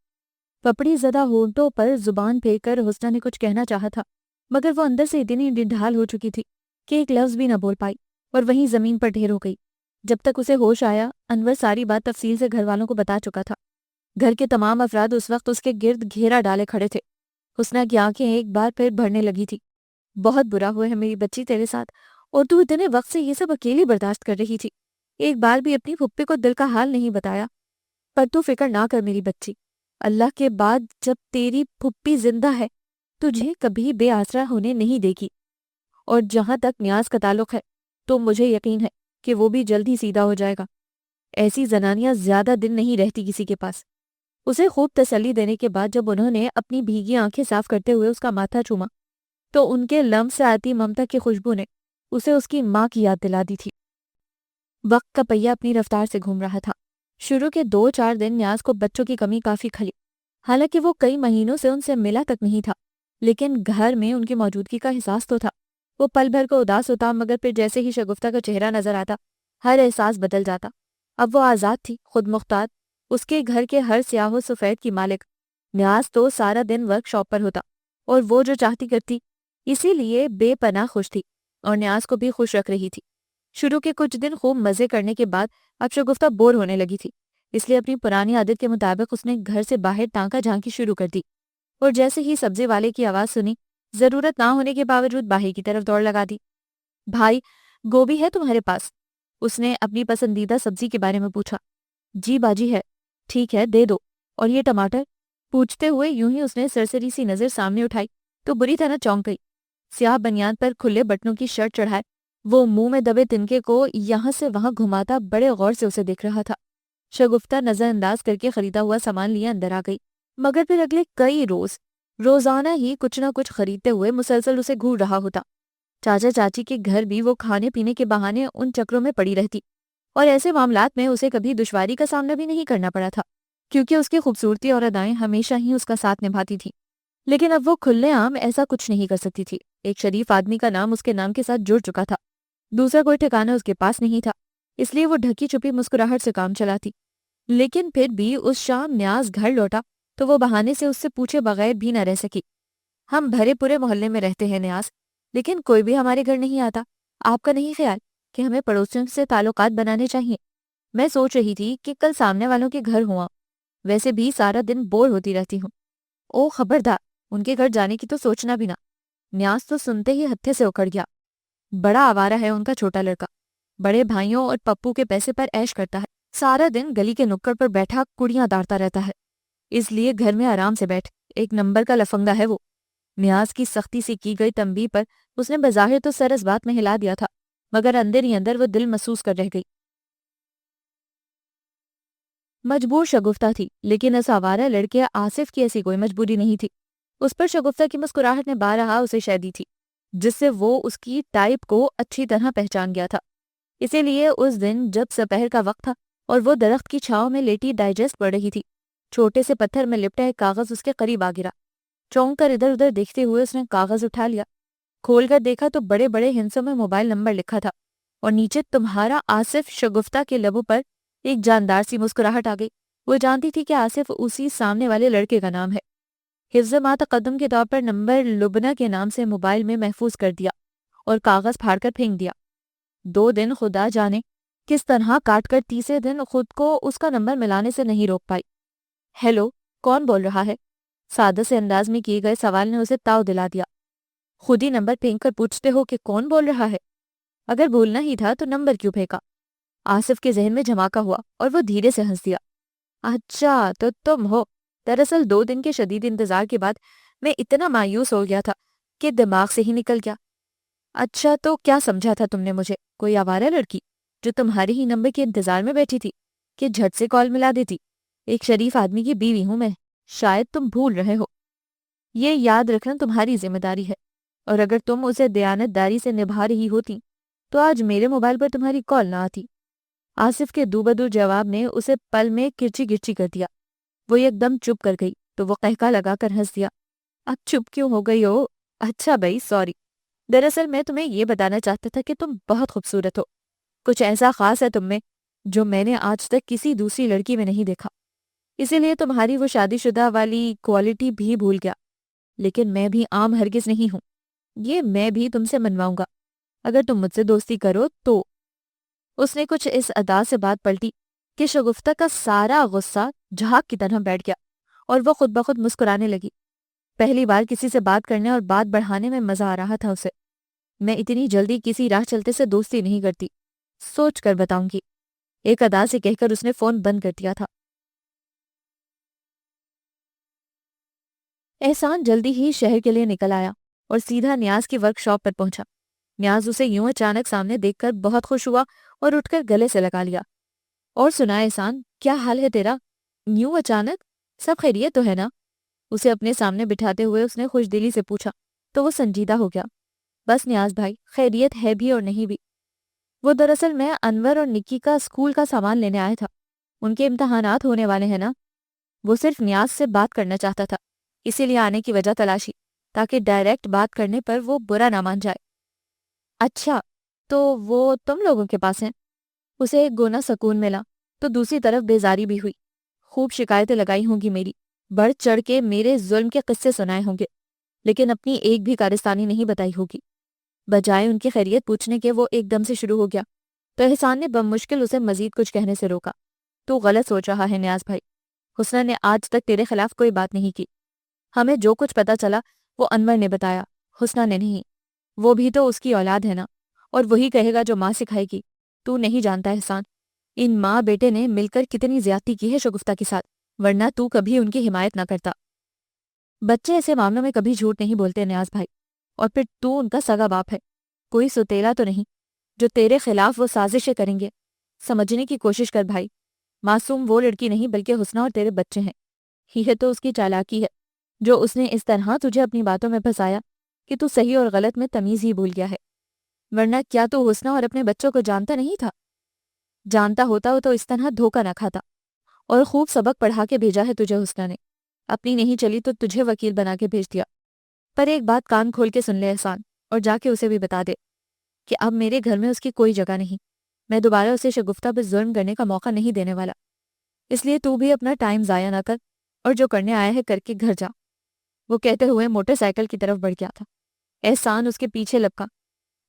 پپڑی زدہ ہونٹوں پر زبان پھیر کر حسنہ نے کچھ کہنا چاہا تھا، مگر وہ اندر سے اتنی ڈھال ہو چکی تھی کہ ایک لفظ بھی نہ بول پائی، اور وہیں زمین پر ڈھیر ہو گئی۔ جب تک اسے ہوش آیا، انور ساری بات تفصیل سے گھر والوں کو بتا چکا تھا۔ گھر کے تمام افراد اس وقت اس کے گرد گھیرا ڈالے کھڑے تھے۔ حسنہ کی آنکھیں ایک بار پھر بھرنے لگی تھی۔ بہت برا ہوا ہے میری بچی تیرے ساتھ، اور تو اتنے وقت سے یہ سب اکیلی برداشت کر رہی تھی، ایک بار بھی اپنی پھپھی کو دل کا حال نہیں بتایا۔ پر تو فکر نہ کر میری بچی، اللہ کے بعد جب تیری پھپھی زندہ ہے تجھے کبھی بے آسرا ہونے نہیں دے گی، اور جہاں تک نیاز کا تعلق ہے تو مجھے یقین ہے کہ وہ بھی جلد ہی سیدھا ہو جائے گا۔ ایسی زنانیاں زیادہ دن نہیں رہتی کسی کے پاس۔ اسے خوب تسلی دینے کے بعد جب انہوں نے اپنی بھیگی آنکھیں صاف کرتے ہوئے اس کا ماتھا چوما تو ان کے لمس سے آتی ممتا کی خوشبو نے اسے اس کی ماں کی یاد دلا دی تھی۔ وقت کا پہیہ اپنی رفتار سے گھوم رہا تھا۔ شروع کے 2-4 دن نیاز کو بچوں کی کمی کافی کھلی، حالانکہ وہ کئی مہینوں سے ان سے ملا تک نہیں تھا، لیکن گھر میں ان کی موجودگی کا احساس تو تھا۔ وہ پل بھر کو اداس ہوتا، مگر پھر جیسے ہی شگفتہ کا چہرہ نظر آتا ہر احساس بدل جاتا۔ اب وہ آزاد تھی، خود مختار، اس کے گھر کے ہر سیاہ و سفید کی مالک۔ نیاز تو سارا دن ورک شاپ پر ہوتا، اور وہ جو چاہتی کرتی، اسی لیے بے پناہ خوش تھی اور نیاز کو بھی خوش رکھ رہی تھی۔ شروع کے کچھ دن خوب مزے کرنے کے بعد اب شگفتہ بور ہونے لگی تھی، اس لیے اپنی پرانی عادت کے مطابق اس نے گھر سے باہر ٹانکا جھانکی شروع کر دی، اور جیسے ہی سبزی والے کی آواز سنی، ضرورت نہ ہونے کے باوجود باہر کی طرف دوڑ لگا دی۔ بھائی، گوبھی ہے تمہارے پاس؟ اس نے اپنی پسندیدہ سبزی کے بارے میں پوچھا۔ جی باجی ہے۔ ٹھیک ہے، دے دو۔ اور یہ ٹماٹر؟ پوچھتے ہوئے یوں ہی اس نے سرسری سی نظر سامنے اٹھائی تو بری طرح چونک گئی۔ سیاہ بنیان پر کھلے بٹنوں کی شرٹ چڑھائے وہ منہ میں دبے تنکے کو یہاں سے وہاں گھماتا بڑے غور سے اسے دیکھ رہا تھا۔ شگفتہ نظر انداز کر کے خریدا ہوا سامان لیے اندر آ گئی، مگر پھر اگلے کئی روزانہ ہی کچھ نہ کچھ خریدتے ہوئے مسلسل اسے گھور رہا ہوتا۔ چاچا چاچی کے گھر بھی وہ کھانے پینے کے بہانے ان چکروں میں پڑی رہتی، اور ایسے معاملات میں اسے کبھی دشواری کا سامنا بھی نہیں کرنا پڑا تھا، کیونکہ اس کی خوبصورتی اور ادائیں ہمیشہ ہی اس کا ساتھ نبھاتی تھی۔ لیکن اب وہ کھلے عام ایسا کچھ نہیں کر سکتی تھی۔ ایک شریف آدمی کا نام اس کے نام کے ساتھ جڑ چکا تھا، دوسرا کوئی ٹھکانہ اس کے پاس نہیں تھا، اس لیے وہ ڈھکی چھپی مسکراہٹ سے کام چلاتی۔ لیکن پھر بھی اس شام نیاز گھر لوٹا تو وہ بہانے سے اس سے پوچھے بغیر بھی نہ رہ سکی۔ ہم بھرے پورے محلے میں رہتے ہیں نیاز، لیکن کوئی بھی ہمارے گھر نہیں آتا۔ آپ کا نہیں خیال کہ ہمیں پڑوسیوں سے تعلقات بنانے چاہیے؟ میں سوچ رہی تھی کہ کل سامنے والوں کے گھر ہوا، ویسے بھی سارا دن بور ہوتی رہتی ہوں۔ او خبردار، ان کے گھر جانے کی تو سوچنا بھی نہ۔ نیاز تو سنتے ہی ہتھے سے اکھڑ گیا۔ بڑا آوارہ ہے ان کا چھوٹا لڑکا، بڑے بھائیوں اور پپو کے پیسے پر عیش کرتا ہے، سارا دن گلی کے نکڑ پر بیٹھا کڑیاں داڑتا رہتا ہے، اس لیے گھر میں آرام سے بیٹھ، ایک نمبر کا لفنگا ہے وہ۔ نیاز کی سختی سے کی گئی تنبیہ پر اس نے بظاہر تو سر اس بات میں ہلا دیا تھا، مگر اندر ہی اندر وہ دل محسوس کر رہ گئی۔ مجبور شگفتہ تھی، لیکن اس آوارہ لڑکے آصف کی ایسی کوئی مجبوری نہیں تھی۔ اس پر شگفتہ کی مسکراہٹ نے بارہا اسے شے دی تھی، جس سے وہ اس کی ٹائپ کو اچھی طرح پہچان گیا تھا۔ اسی لیے اس دن جب سپہر کا وقت تھا اور وہ درخت کی چھاؤں میں لیٹی ڈائجسٹ پڑھ رہی تھی، چھوٹے سے پتھر میں لپٹا ایک کاغذ اس کے قریب آ گرا۔ چونک کر ادھر ادھر دیکھتے ہوئے اس نے کاغذ اٹھا لیا، کھول کر دیکھا تو بڑے بڑے ہندسوں میں موبائل نمبر لکھا تھا، اور نیچے تمہارا آصف۔ شگفتہ کے لبوں پر ایک جاندار سی مسکراہٹ آ گئی۔ وہ جانتی تھی کہ آصف اسی سامنے والے لڑکے کا نام ہے۔ حفظ ما تقدم کے طور پر نمبر لبنہ کے نام سے موبائل میں محفوظ کر دیا اور کاغذ پھاڑ کر پھینک دیا۔ 2 دن خدا جانے کس طرح کاٹ کر تیسرے دن خود کو اس کا نمبر ملانے سے نہیں روک پائی۔ ہیلو، کون بول رہا ہے؟ سادہ سے انداز میں کیے گئے سوال نے اسے تاؤ دلا دیا۔ خود ہی نمبر پھینک کر پوچھتے ہو کہ کون بول رہا ہے؟ اگر بولنا ہی تھا تو نمبر کیوں پھینکا؟ آصف کے ذہن میں جھماکا ہوا اور وہ دھیرے سے ہنس دیا۔ اچھا تو تم ہو۔ دراصل 2 دن کے شدید انتظار کے بعد میں اتنا مایوس ہو گیا تھا کہ دماغ سے ہی نکل گیا۔ اچھا تو کیا سمجھا تھا تم نے مجھے؟ کوئی آوارہ لڑکی جو تمہارے ہی نمبر کے انتظار میں بیٹھی تھی کہ جھٹ سے کال ملا دیتی؟ ایک شریف آدمی کی بیوی ہوں میں، شاید تم بھول رہے ہو۔ یہ یاد رکھنا تمہاری ذمہ داری ہے، اور اگر تم اسے دیانت داری سے نبھا رہی ہوتی تو آج میرے موبائل پر تمہاری کال نہ آتی۔ آصف کے دوبدو جواب نے اسے پل میں کرچی گرچی کر دیا۔ وہ ایک دم چپ کر گئی تو وہ قہقہ لگا کر ہنس دیا۔ اب چپ کیوں ہو گئی ہو؟ اچھا بھائی، سوری۔ دراصل میں تمہیں یہ بتانا چاہتا تھا کہ تم بہت خوبصورت ہو، کچھ ایسا خاص ہے تم میں جو میں نے آج تک کسی دوسری لڑکی میں نہیں دیکھا، اسی لیے تمہاری وہ شادی شدہ والی کوالٹی بھی بھول گیا۔ لیکن میں بھی عام ہرگز نہیں ہوں، یہ میں بھی تم سے منواؤں گا اگر تم مجھ سے دوستی کرو تو۔ اس نے کچھ اس ادا سے بات پلٹی کہ شگفتہ کا سارا غصہ جھاگ کی طرح بیٹھ گیا اور وہ خود بخود مسکرانے لگی۔ پہلی بار کسی سے بات کرنے اور بات بڑھانے میں مزہ آ رہا تھا اسے۔ میں اتنی جلدی کسی راہ چلتے سے دوستی نہیں کرتی، سوچ کر بتاؤں گی، ایک ادا سے کہہ کر اس نے فون بند کر دیا تھا۔ احسان جلدی ہی شہر کے لیے نکل آیا اور سیدھا نیاز کی ورک شاپ پر پہنچا۔ نیاز اسے یوں اچانک سامنے دیکھ کر بہت خوش ہوا اور اٹھ کر گلے سے لگا لیا۔ اور سنا احسان، کیا حال ہے تیرا؟ یوں اچانک؟ سب خیریت تو ہے نا؟ اسے اپنے سامنے بٹھاتے ہوئے اس نے خوش دلی سے پوچھا تو وہ سنجیدہ ہو گیا۔ بس نیاز بھائی، خیریت ہے بھی اور نہیں بھی۔ وہ دراصل میں انور اور نکی کا اسکول کا سامان لینے آیا تھا، ان کے امتحانات ہونے والے ہیں نا۔ وہ صرف نیاز سے بات کرنا چاہتا تھا، اسی لیے آنے کی وجہ تلاشی تاکہ ڈائریکٹ بات کرنے پر وہ برا نہ مان جائے۔ اچھا تو وہ تم لوگوں کے پاس ہیں؟ اسے ایک گونا سکون ملا تو دوسری طرف بیزاری بھی ہوئی۔ خوب شکایتیں لگائی ہوں گی میری، بڑھ چڑھ کے میرے ظلم کے قصے سنائے ہوں گے۔ لیکن اپنی ایک بھی کارستانی نہیں بتائی ہوگی۔ بجائے ان کی خیریت پوچھنے کے وہ ایک دم سے شروع ہو گیا، تو احسان نے بمشکل اسے مزید کچھ کہنے سے روکا۔ تو غلط سوچ رہا ہے نیاز بھائی، حسنہ نے آج تک تیرے خلاف کوئی بات نہیں کی۔ ہمیں جو کچھ پتا چلا وہ انور نے بتایا، حسنہ نے نہیں۔ وہ بھی تو اس کی اولاد ہے نا، اور وہی کہے گا جو ماں سکھائے گی۔ تو نہیں جانتا احسان، ان ماں بیٹے نے مل کر کتنی زیادتی کی ہے شگفتہ کے ساتھ، ورنہ تو کبھی ان کی حمایت نہ کرتا۔ بچے ایسے معاملوں میں کبھی جھوٹ نہیں بولتے نیاز بھائی، اور پھر تو ان کا سگا باپ ہے، کوئی ستیلا تو نہیں جو تیرے خلاف وہ سازشیں کریں گے۔ سمجھنے کی کوشش کر بھائی، معصوم وہ لڑکی نہیں بلکہ حسنہ اور تیرے بچے ہیں۔ یہ تو اس کی چالاکی ہے جو اس نے اس طرح تجھے اپنی باتوں میں پھنسایا کہ تو صحیح اور غلط میں تمیز ہی بھول گیا ہے، ورنہ کیا تو حسنہ اور اپنے بچوں کو جانتا نہیں تھا؟ جانتا ہوتا ہو تو اس طرح دھوکہ نہ کھاتا۔ اور خوب سبق پڑھا کے بھیجا ہے تجھے حسنہ نے، اپنی نہیں چلی تو تجھے وکیل بنا کے بھیج دیا۔ پر ایک بات کان کھول کے سن لے احسان، اور جا کے اسے بھی بتا دے کہ اب میرے گھر میں اس کی کوئی جگہ نہیں، میں دوبارہ اسے شگفتہ پہ ظلم کرنے کا موقع نہیں دینے والا۔ اس لیے تو بھی اپنا ٹائم ضائع نہ کر، اور جو کرنے آیا ہے کر کے گھر جا۔ وہ کہتے ہوئے موٹر سائیکل کی طرف بڑھ گیا تھا۔ احسان اس کے پیچھے لپکا۔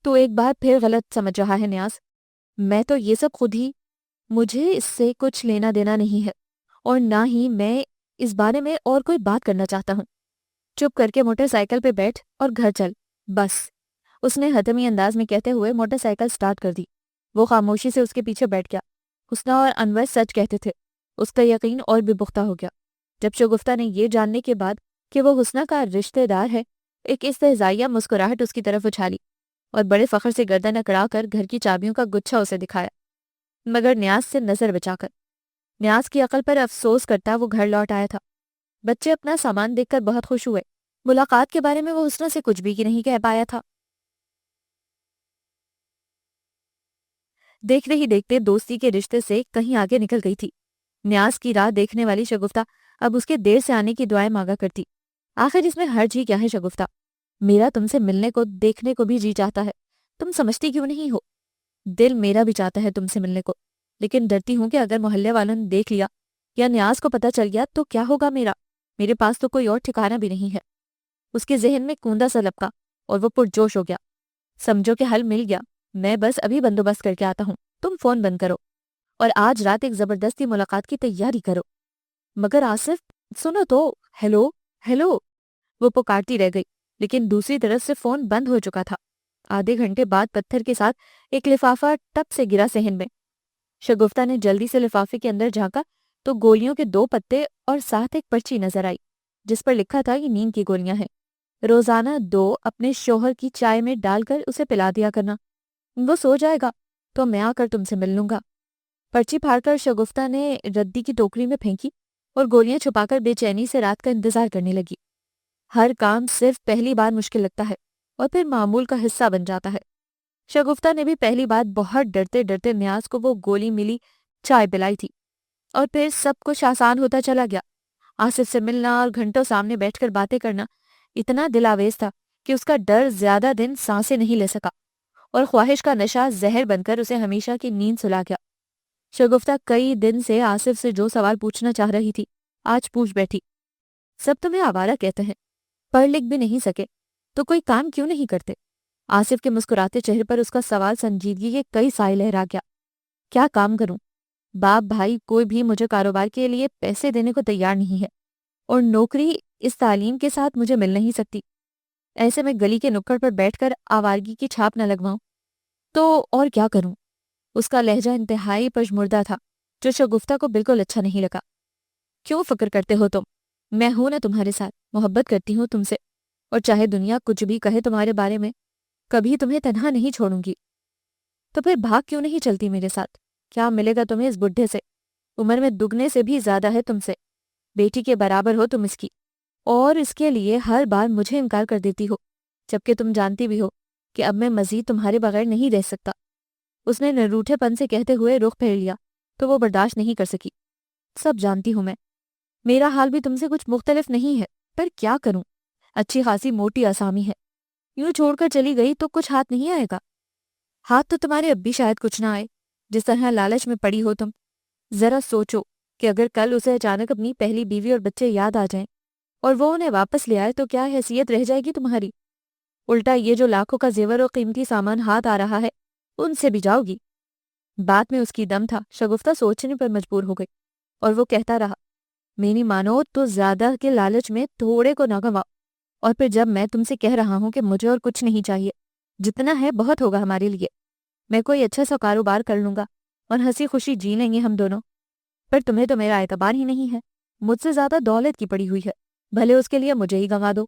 تو ایک بار پھر غلط سمجھ رہا ہے نیاز، میں تو یہ سب خود ہی، مجھے اس سے کچھ لینا دینا نہیں ہے، اور نہ ہی میں اس بارے میں اور کوئی بات کرنا چاہتا ہوں۔ چپ کر کے موٹر سائیکل پہ بیٹھ اور گھر چل، بس۔ اس نے حتمی انداز میں کہتے ہوئے موٹر سائیکل سٹارٹ کر دی۔ وہ خاموشی سے اس کے پیچھے بیٹھ گیا۔ حسنہ اور انور سچ کہتے تھے، اس کا یقین اور بھی پختہ ہو گیا جب شگفتہ نے یہ جاننے کے بعد کہ وہ حسنہ کا رشتہ دار ہے، ایک استہزائیہ مسکراہٹ اس کی طرف اچھالی اور بڑے فخر سے گردن اکڑا کر گھر کی چابیوں کا گچھا اسے دکھایا، مگر نیاز سے نظر بچا کر۔ نیاز کی عقل پر افسوس کرتا وہ گھر لوٹ آیا تھا۔ بچے اپنا سامان دیکھ کر بہت خوش ہوئے۔ ملاقات کے بارے میں وہ حسنہ سے کچھ بھی کی نہیں کہہ پایا تھا۔ دیکھتے ہی دیکھتے دوستی کے رشتے سے کہیں آگے نکل گئی تھی۔ نیاز کی راہ دیکھنے والی شگفتہ اب اس کے دیر سے آنے کی دعائیں مانگا کرتی۔ آخر اس میں حرج ہی کیا ہے شگفتہ؟ میرا تم سے ملنے کو دیکھنے کو بھی جی چاہتا ہے، تم سمجھتی کیوں نہیں ہو؟ دل میرا بھی چاہتا ہے تم سے ملنے کو، لیکن ڈرتی ہوں کہ اگر محلے والوں نے دیکھ لیا یا نیاز کو پتہ چل گیا تو کیا ہوگا میرے پاس تو کوئی اور ٹھکانہ بھی نہیں ہے۔ اس کے ذہن میں کوندا سا لپکا اور وہ پرجوش ہو گیا۔ سمجھو کہ حل مل گیا، میں بس ابھی بندوبست کر کے آتا ہوں، تم فون بند کرو اور آج رات ایک زبردستی ملاقات کی تیاری کرو۔ مگر آصف سنو تو، ہیلو ہیلو، وہ پکارتی رہ گئی، لیکن دوسری طرف سے فون بند ہو چکا تھا۔ آدھے گھنٹے بعد پتھر کے ساتھ ایک لفافہ ٹپ سے گرا صحن میں۔ شگفتہ نے جلدی سے لفافے کے اندر جھانکا تو گولیوں کے 2 پتے اور ساتھ ایک پرچی نظر آئی جس پر لکھا تھا یہ نیند کی گولیاں ہیں، روزانہ 2 اپنے شوہر کی چائے میں ڈال کر اسے پلا دیا کرنا، وہ سو جائے گا تو میں آ کر تم سے مل لوں گا۔ پرچی پھاڑ کر شگفتہ نے ردی کی ٹوکری میں پھینکی اور گولیاں چھپا کر بے چینی سے رات کا انتظار کرنے لگی۔ ہر کام صرف پہلی بار مشکل لگتا ہے اور پھر معمول کا حصہ بن جاتا ہے۔ شگفتہ نے بھی پہلی بار بہت ڈرتے ڈرتے نیاز کو وہ گولی ملی چائے پلائی تھی، اور پھر سب کچھ آسان ہوتا چلا گیا۔ آصف سے ملنا اور گھنٹوں سامنے بیٹھ کر باتیں کرنا اتنا دل آویز تھا کہ اس کا ڈر زیادہ دن سانسیں نہیں لے سکا، اور خواہش کا نشہ زہر بن کر اسے ہمیشہ کی نیند سلا گیا۔ شگفتہ کئی دن سے آصف سے جو سوال پوچھنا چاہ رہی تھی آج پوچھ بیٹھی۔ سب تمہیں آوارہ کہتے ہیں، پڑھ لکھ بھی نہیں سکے تو کوئی کام کیوں نہیں کرتے؟ آصف کے مسکراتے چہرے پر اس کا سوال سنجیدگی کے کئی سائے لہرا گیا۔ کیا کام کروں؟ باپ بھائی کوئی بھی مجھے کاروبار کے لیے پیسے دینے کو تیار نہیں ہے، اور نوکری اس تعلیم کے ساتھ مجھے مل نہیں سکتی۔ ایسے میں گلی کے نکڑ پر بیٹھ کر آوارگی کی چھاپ نہ لگواؤں تو اور کیا کروں؟ اس کا لہجہ انتہائی پژمردہ تھا جو شگفتہ کو بالکل اچھا نہیں لگا۔ کیوں فکر کرتے ہو تم؟ میں ہوں نا تمہارے ساتھ، محبت کرتی ہوں تم سے، اور چاہے دنیا کچھ بھی کہے تمہارے بارے میں، کبھی تمہیں تنہا نہیں چھوڑوں گی۔ تو پھر بھاگ کیوں نہیں چلتی میرے ساتھ؟ کیا ملے گا تمہیں اس بڈھے سے؟ عمر میں دگنے سے بھی زیادہ ہے تم سے، بیٹی کے برابر ہو تم اس کی، اور اس کے لیے ہر بار مجھے انکار کر دیتی ہو، جبکہ تم جانتی بھی ہو کہ اب میں مزید تمہارے بغیر نہیں رہ سکتا۔ اس نے نروٹھے پن سے کہتے ہوئے رخ پھیر لیا تو وہ برداشت نہیں کر سکی۔ سب جانتی ہوں میں، میرا حال بھی تم سے کچھ مختلف نہیں ہے، پر کیا کروں؟ اچھی خاصی موٹی آسامی ہے، یوں چھوڑ کر چلی گئی تو کچھ ہاتھ نہیں آئے گا۔ ہاتھ تو تمہارے اب بھی شاید کچھ نہ آئے، جس طرح لالچ میں پڑی ہو تم۔ ذرا سوچو کہ اگر کل اسے اچانک اپنی پہلی بیوی اور بچے یاد آ جائیں اور وہ انہیں واپس لے آئے تو کیا حیثیت رہ جائے گی تمہاری؟ الٹا یہ جو لاکھوں کا زیور اور قیمتی سامان ہاتھ آ رہا ہے ان سے بھی جاؤ گی؟ بات میں اس کی دم تھا، شگفتہ سوچنے پر مجبور ہو گئی اور وہ کہتا رہا، میری مانو تو زیادہ کے لالچ میں تھوڑے کو نہ گنواؤ، اور پھر جب میں تم سے کہہ رہا ہوں کہ مجھے اور کچھ نہیں چاہیے، جتنا ہے بہت ہوگا ہمارے لیے، میں کوئی اچھا سا کاروبار کر لوں گا اور ہنسی خوشی جی لیں گے ہم دونوں، پر تمہیں تو میرا اعتبار ہی نہیں ہے، مجھ سے زیادہ دولت کی پڑی ہوئی ہے، بھلے اس کے لیے مجھے ہی گنوا دو۔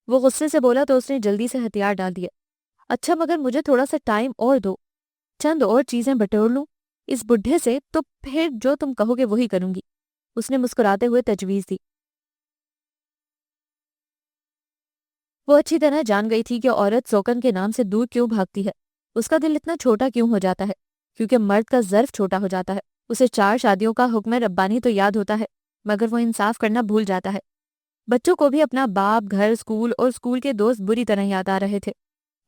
وہ غصے سے بولا تو اس نے جلدی سے ہتھیار ڈال دیا، اچھا مگر مجھے تھوڑا سا ٹائم اور دو، چند اور چیزیں بٹور لوں اس بڈھے سے، تو پھر جو تم کہو گے وہی کروں گی، اس نے مسکراتے ہوئے تجویز دی۔ وہ اچھی طرح جان گئی تھی کہ عورت سوکن کے نام سے دور کیوں بھاگتی ہے، اس کا دل اتنا چھوٹا کیوں ہو جاتا ہے، کیونکہ مرد کا ظرف چھوٹا ہو جاتا ہے۔ اسے 4 شادیوں کا حکم ربانی تو یاد ہوتا ہے، مگر وہ انصاف کرنا بھول جاتا ہے۔ بچوں کو بھی اپنا باپ، گھر، اسکول اور اسکول کے دوست بری طرح یاد آ رہے تھے،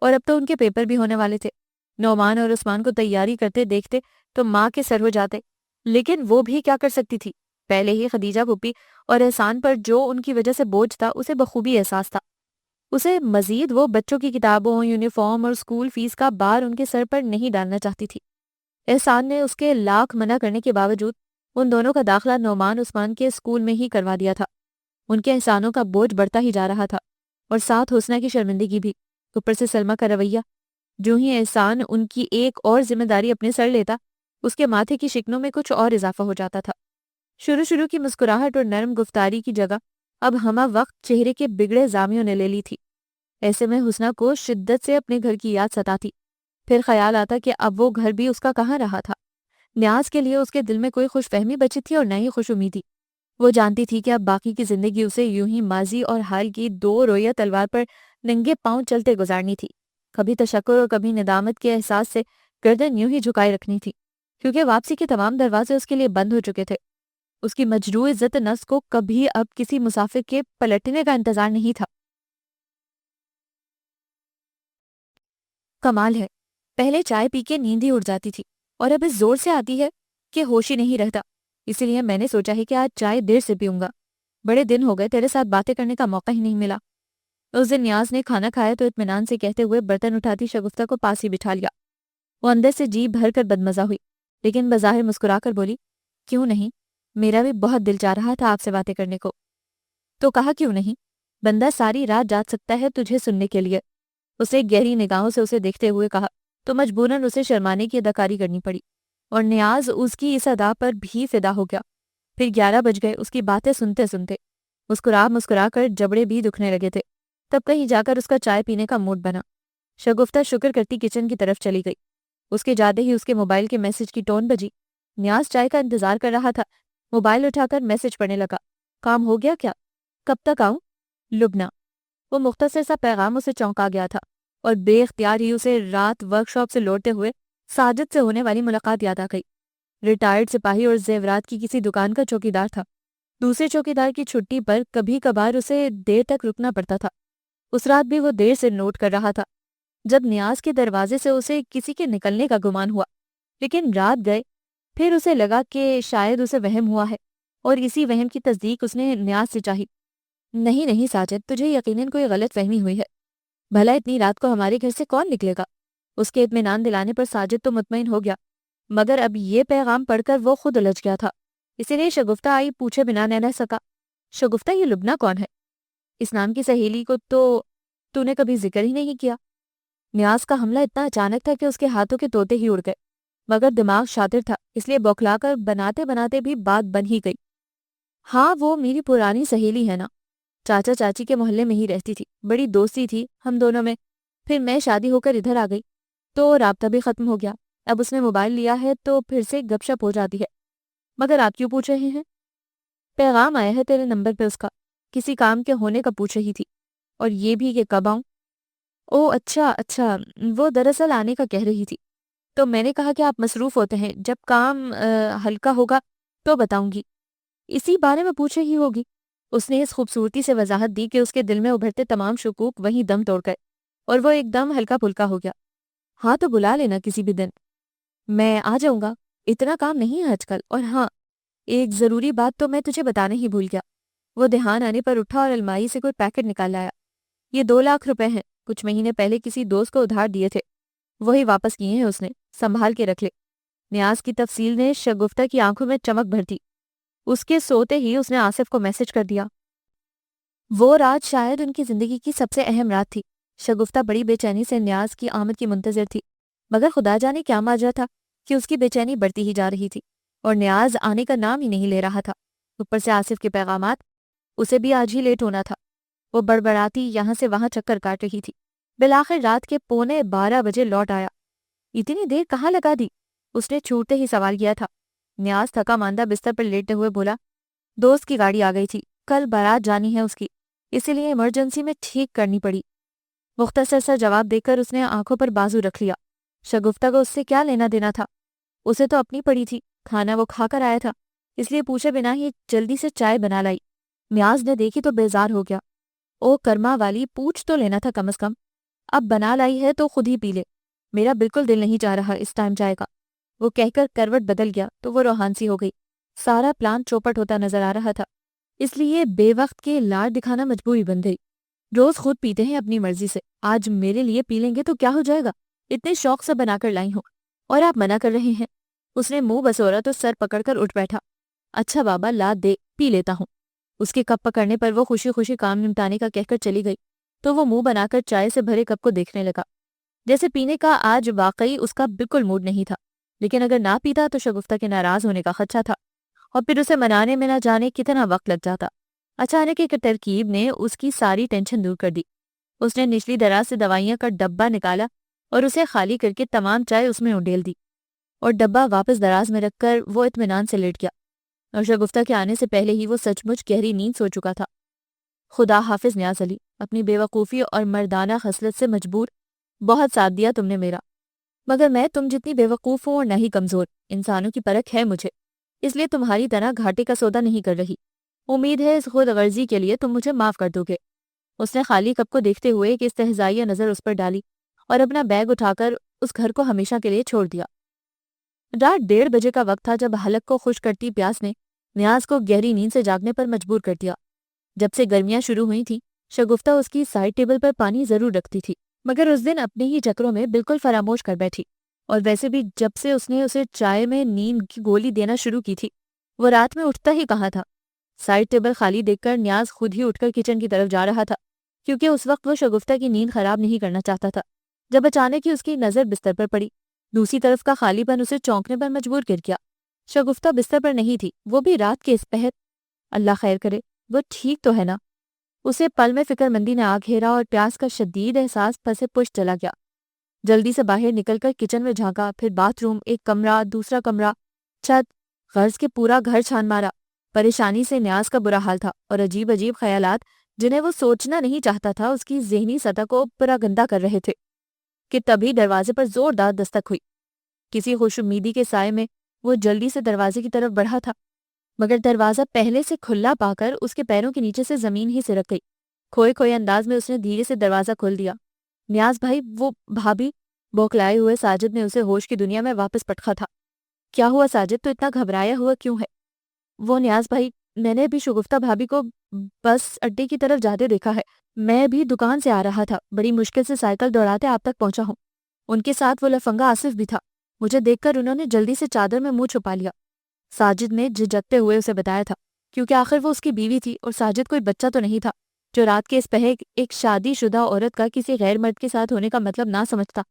اور اب تو ان کے پیپر بھی ہونے والے تھے۔ نعمان اور عثمان کو تیاری کرتے دیکھتے تو ماں کے سر ہو جاتے، لیکن وہ بھی کیا کر سکتی تھی؟ پہلے ہی خدیجہ پھوپھی اور احسان پر جو ان کی وجہ سے بوجھ تھا اسے بخوبی احساس تھا۔ اسے مزید وہ بچوں کی کتابوں، یونیفارم اور اسکول فیس کا بار ان کے سر پر نہیں ڈالنا چاہتی تھی۔ احسان نے اس کے لاکھ منع کرنے کے باوجود ان دونوں کا داخلہ نعمان عثمان کے اسکول میں ہی کروا دیا تھا۔ ان کے احسانوں کا بوجھ بڑھتا ہی جا رہا تھا، اور ساتھ حسنہ کی شرمندگی بھی، اوپر سے سلمہ کا رویہ۔ جو ہی احسان ان کی ایک اور ذمہ داری اپنے سر لیتا، اس کے ماتھے کی شکنوں میں کچھ اور اضافہ ہو جاتا تھا۔ شروع کی مسکراہٹ اور نرم گفتاری کی جگہ اب ہمہ وقت چہرے کے بگڑے زامیوں نے لے لی تھی۔ ایسے میں حسنہ کو شدت سے اپنے گھر کی یاد ستاتی، پھر خیال آتا کہ اب وہ گھر بھی اس کا کہاں رہا تھا۔ نیاز کے لیے اس کے دل میں کوئی خوش فہمی بچی تھی اور نہ ہی خوش امیدی۔ وہ جانتی تھی کہ اب باقی کی زندگی اسے یوں ہی ماضی اور حال کی 2 رویہ تلوار پر ننگے پاؤں چلتے گزارنی تھی، کبھی تشکر اور کبھی ندامت کے احساس سے گردن یوں ہی جھکائے رکھنی تھی، کیونکہ واپسی کے تمام دروازے اس کے لیے بند ہو چکے تھے۔ اس کی مجروح عزت نفس کو کبھی اب کسی مسافر کے پلٹنے کا انتظار نہیں تھا۔ کمال ہے، پہلے چائے پی کے نیند ہی اڑ جاتی تھی، اور اب اس زور سے آتی ہے کہ ہوش ہی نہیں رہتا، اسی لیے میں نے سوچا ہے کہ آج چائے دیر سے پیوں گا، بڑے دن ہو گئے تیرے ساتھ باتیں کرنے کا موقع ہی نہیں ملا۔ اس دن نیاز نے کھانا کھایا تو اطمینان سے کہتے ہوئے برتن اٹھاتی شگفتہ کو پاس ہی بٹھا لیا۔ وہ اندر سے جی بھر کر بدمزہ ہوئی، لیکن بظاہر مسکرا کر بولی، کیوں نہیں، میرا بھی بہت دل چاہ رہا تھا آپ سے باتیں کرنے کو۔ تو کہا کیوں نہیں، بندہ ساری رات جاگ سکتا ہے تجھے سننے کے لیے۔ اسے گہری نگاہوں سے اسے دیکھتے ہوئے کہا تو مجبوراً اسے شرمانے کی اداکاری کرنی پڑی، اور نیاز اس کی اس ادا پر بھی فدا ہو گیا۔ پھر 11 بج گئے اس کی باتیں سنتے سنتے، مسکرا کر جبڑے بھی دکھنے لگے تھے۔ تب کہیں جا کر اس کا چائے پینے کا موڈ بنا۔ شگفتہ شکر کرتی کچن کی طرف چلی گئی۔ اس کے جاتے ہی اس کے موبائل کے میسج کی ٹون بجی۔ نیاز چائے کا انتظار کر رہا تھا، موبائل اٹھا کر میسج پڑھنے لگا، کام ہو گیا کیا؟ کب تک آؤں؟ لبنہ۔ وہ مختصر سا پیغام اسے چونکا گیا تھا، اور بے اختیار ہی اسے رات ورک شاپ سے لوٹتے ہوئے ساجد سے ہونے والی ملاقات یاد آ گئی۔ ریٹائرڈ سپاہی اور زیورات کی کسی دکان کا چوکیدار تھا۔ دوسرے چوکیدار کی چھٹی پر کبھی کبھار اسے دیر تک رکنا پڑتا تھا۔ اس رات بھی وہ دیر سے نوٹ کر رہا تھا، جب نیاز کے دروازے سے اسے کسی کے نکلنے کا گمان ہوا، لیکن رات گئے، پھر اسے لگا کہ شاید اسے وہم ہوا ہے، اور اسی وہم کی تصدیق اس نے نیاز سے چاہی۔ نہیں ساجد، تجھے یقیناً کوئی غلط فہمی ہوئی ہے، بھلا اتنی رات کو ہمارے گھر سے کون نکلے گا؟ اس کے اطمینان دلانے پر ساجد تو مطمئن ہو گیا، مگر اب یہ پیغام پڑھ کر وہ خود الجھ گیا تھا۔ اسی لیے شگفتہ آئی پوچھے بنا نہ رہ سکا، شگفتہ یہ لبنہ کون ہے؟ اس نام کی سہیلی کو تو نے کبھی ذکر ہی نہیں کیا۔ نیاز کا حملہ اتنا اچانک تھا کہ اس کے ہاتھوں کے طوطے ہی اڑ گئے، مگر دماغ شاطر تھا، اس لیے بوکھلا کر بناتے بناتے بھی بات بن ہی گئی۔ ہاں وہ میری پرانی سہیلی ہے نا، چاچا چاچی کے محلے میں ہی رہتی تھی، بڑی دوستی تھی ہم دونوں میں، پھر میں شادی ہو کر ادھر آ گئی تو رابطہ بھی ختم ہو گیا۔ اب اس نے موبائل لیا ہے تو پھر سے گپ شپ ہو جاتی ہے۔ مگر آپ کیوں پوچھ رہے ہیں؟ پیغام آیا ہے تیرے نمبر پہ اس کا، کسی کام کے ہونے کا پوچھ رہی تھی، اور یہ بھی کہ کب آؤں۔ او اچھا، وہ دراصل آنے کا کہہ رہی تھی، تو میں نے کہا کہ آپ مصروف ہوتے ہیں، جب کام ہلکا ہوگا تو بتاؤں گی، اسی بارے میں پوچھ رہی ہوگی۔ اس نے اس خوبصورتی سے وضاحت دی کہ اس کے دل میں ابھرتے تمام شکوک وہیں دم توڑ گئے، اور وہ ایک دم ہلکا پھلکا ہو گیا۔ ہاں تو بلا لینا کسی بھی دن، میں آ جاؤں گا، اتنا کام نہیں ہے آج کل، اور ہاں ایک ضروری بات تو میں تجھے بتانا ہی بھول گیا۔ وہ دھیان آنے پر اٹھا اور الماری سے کوئی پیکٹ نکال لایا۔ یہ 2 لاکھ روپے ہیں، کچھ مہینے پہلے کسی دوست کو ادھار دیے تھے، وہی واپس کیے ہیں اس نے، سنبھال کے رکھ لے۔ نیاز کی تفصیل نے شگفتہ کی آنکھوں میں چمک بھر دی۔ اس کے سوتے ہی اس نے آصف کو میسج کر دیا۔ وہ رات شاید ان کی زندگی کی سب سے اہم رات تھی۔ شگفتہ بڑی بے چینی سے نیاز کی آمد کی منتظر تھی، مگر خدا جانے کیا ماجرا تھا کہ اس کی بے چینی بڑھتی ہی جا رہی تھی اور نیاز آنے کا نام ہی نہیں لے رہا تھا۔ اوپر سے آصف کے پیغامات، اسے بھی آج ہی لیٹ ہونا تھا۔ وہ بڑبڑاتی یہاں سے وہاں چکر کاٹ رہی تھی۔ بالآخر رات کے 11:15 لوٹ آیا۔ اتنی دیر کہاں لگا دی؟ اس نے چھوٹتے ہی سوال کیا تھا۔ نیاز تھکا ماندہ بستر پر لیٹتے ہوئے بولا، دوست کی گاڑی آ گئی تھی، کل بارات جانی ہے اس کی، اسی لیے ایمرجنسی میں ٹھیک کرنی پڑی۔ مختصر سا جواب دے کر اس نے آنکھوں پر بازو رکھ لیا۔ شگفتہ کو اس سے کیا لینا دینا تھا؟ اسے تو اپنی پڑی تھی، کھانا وہ کھا کر آیا تھا، اس لیے پوچھے بنا ہی جلدی سے چائے بنا لائی۔ نیاز نے دیکھی تو بیزار ہو گیا۔ او کرما والی، پوچھ تو لینا تھا کم از کم۔ اب بنا لائی ہے تو خود ہی پی لے، میرا بالکل دل نہیں چاہ رہا اس ٹائم چائے کا۔ وہ کہہ کر کروٹ بدل گیا تو وہ روحان سی ہو گئی۔ سارا پلان چوپٹ ہوتا نظر آ رہا تھا، اس لیے بے وقت کے لاڈ دکھانا مجبوری بن گئی۔ روز خود پیتے ہیں اپنی مرضی سے، آج میرے لیے پی لیں گے تو کیا ہو جائے گا؟ اتنے شوق سے بنا کر لائی ہوں اور آپ منع کر رہے ہیں۔ اس نے منہ بسورا تو سر پکڑ کر اٹھ بیٹھا۔ اچھا بابا لا دے، پی لیتا ہوں۔ اس کے کپ پکڑنے پر وہ خوشی خوشی کام نمٹانے کا کہہ کر چلی گئی تو وہ منہ بنا کر چائے سے بھرے کپ کو دیکھنے لگا، جیسے پینے کا آج واقعی اس کا بالکل موڈ نہیں تھا۔ لیکن اگر نہ پیتا تو شگفتہ کے ناراض ہونے کا خدشہ تھا اور پھر اسے منانے میں نہ جانے کتنا وقت لگ جاتا۔ اچانک ایک ترکیب نے اس کی ساری ٹینشن دور کر دی۔ اس نے نچلی دراز سے دوائیاں کا ڈبہ نکالا اور اسے خالی کر کے تمام چائے اس میں انڈیل دی اور ڈبہ واپس دراز میں رکھ کر وہ اطمینان سے لیٹ گیا۔ اور شگفتہ کے آنے سے پہلے ہی وہ سچ مچ گہری نیند سو چکا تھا۔ خدا حافظ نیاز علی، اپنی بے وقوفی اور مردانہ خصلت سے مجبور، بہت ساتھ دیا تم نے میرا، مگر میں تم جتنی بے وقوف ہوں اور نہ ہی کمزور، انسانوں کی پرکھ ہے مجھے، اس لیے تمہاری طرح گھاٹے کا سودا نہیں کر رہی۔ امید ہے اس خود غرضی کے لیے تم مجھے معاف کر دو گے۔ اس نے خالی کپ کو دیکھتے ہوئے ایک استہزائیہ نظر اس پر ڈالی اور اپنا بیگ اٹھا کر اس گھر کو ہمیشہ کے لیے چھوڑ دیا۔ رات 1:30 کا وقت تھا جب حلق کو خشک کرتی پیاس نے نیاز کو گہری نیند سے جاگنے پر مجبور کر دیا۔ جب سے گرمیاں شروع ہوئی تھیں، شگفتہ اس کی سائڈ ٹیبل پر پانی ضرور رکھتی تھی، مگر اس دن اپنے ہی چکروں میں بالکل فراموش کر بیٹھی۔ اور ویسے بھی جب سے اس نے اسے چائے میں نیند کی گولی دینا شروع کی تھی، وہ رات میں اٹھتا ہی کہاں تھا۔ سائڈ ٹیبل خالی دیکھ کر نیاز خود ہی اٹھ کر کچن کی طرف جا رہا تھا، کیونکہ اس وقت وہ شگفتہ کی نیند خراب نہیں کرنا چاہتا تھا، جب اچانک ہی اس کی نظر بستر پر پڑی۔ دوسری طرف کا خالی پن اسے چونکنے پر مجبور کر گیا۔ شگفتہ بستر پر نہیں تھی، وہ بھی رات کے اس پہر۔ اللہ خیر کرے، وہ ٹھیک تو ہے نا؟ اسے پل میں فکر مندی نے آ گھیرا اور پیاس کا شدید احساس پسے پشت چلا گیا۔ جلدی سے باہر نکل کر کچن میں جھانکا، پھر باتھ روم، ایک کمرہ، دوسرا کمرہ، چھت، غرض کے پورا گھر چھان مارا۔ پریشانی سے نیاز کا برا حال تھا اور عجیب عجیب خیالات جنہیں وہ سوچنا نہیں چاہتا تھا اس کی ذہنی سطح کو پورا گندا کر رہے تھے کہ تبھی دروازے پر زوردار دستک ہوئی۔ کسی خوش امیدی کے سائے میں وہ جلدی سے دروازے کی طرف بڑھا تھا، مگر دروازہ پہلے سے کھلا پا کر اس کے پیروں کے نیچے سے زمین ہی سرک گئی۔ کھوئے کھوئے انداز میں اس نے دھیرے سے دروازہ کھول دیا۔ نیاز بھائی، وہ بھابھی، بوکلائے ہوئے ساجد نے اسے ہوش کی دنیا میں واپس پٹکا تھا۔ کیا ہوا ساجد، تو اتنا گھبرایا ہوا کیوں ہے؟ وہ نیاز بھائی، میں نے بھی شگفتہ بھابھی کو بس اڈے کی طرف جاتے دیکھا ہے، میں بھی دکان سے آ رہا تھا، بڑی مشکل سے سائیکل دوڑاتے آپ تک پہنچا ہوں۔ ان کے ساتھ وہ لفنگا آصف بھی تھا، مجھے دیکھ کر انہوں نے جلدی سے چادر میں منہ چھپا لیا۔ ساجد نے جھجکتے ہوئے اسے بتایا تھا، کیونکہ آخر وہ اس کی بیوی تھی اور ساجد کوئی بچہ تو نہیں تھا جو رات کے اس پہر ایک شادی شدہ عورت کا کسی غیر مرد کے ساتھ ہونے کا مطلب نہ سمجھتا۔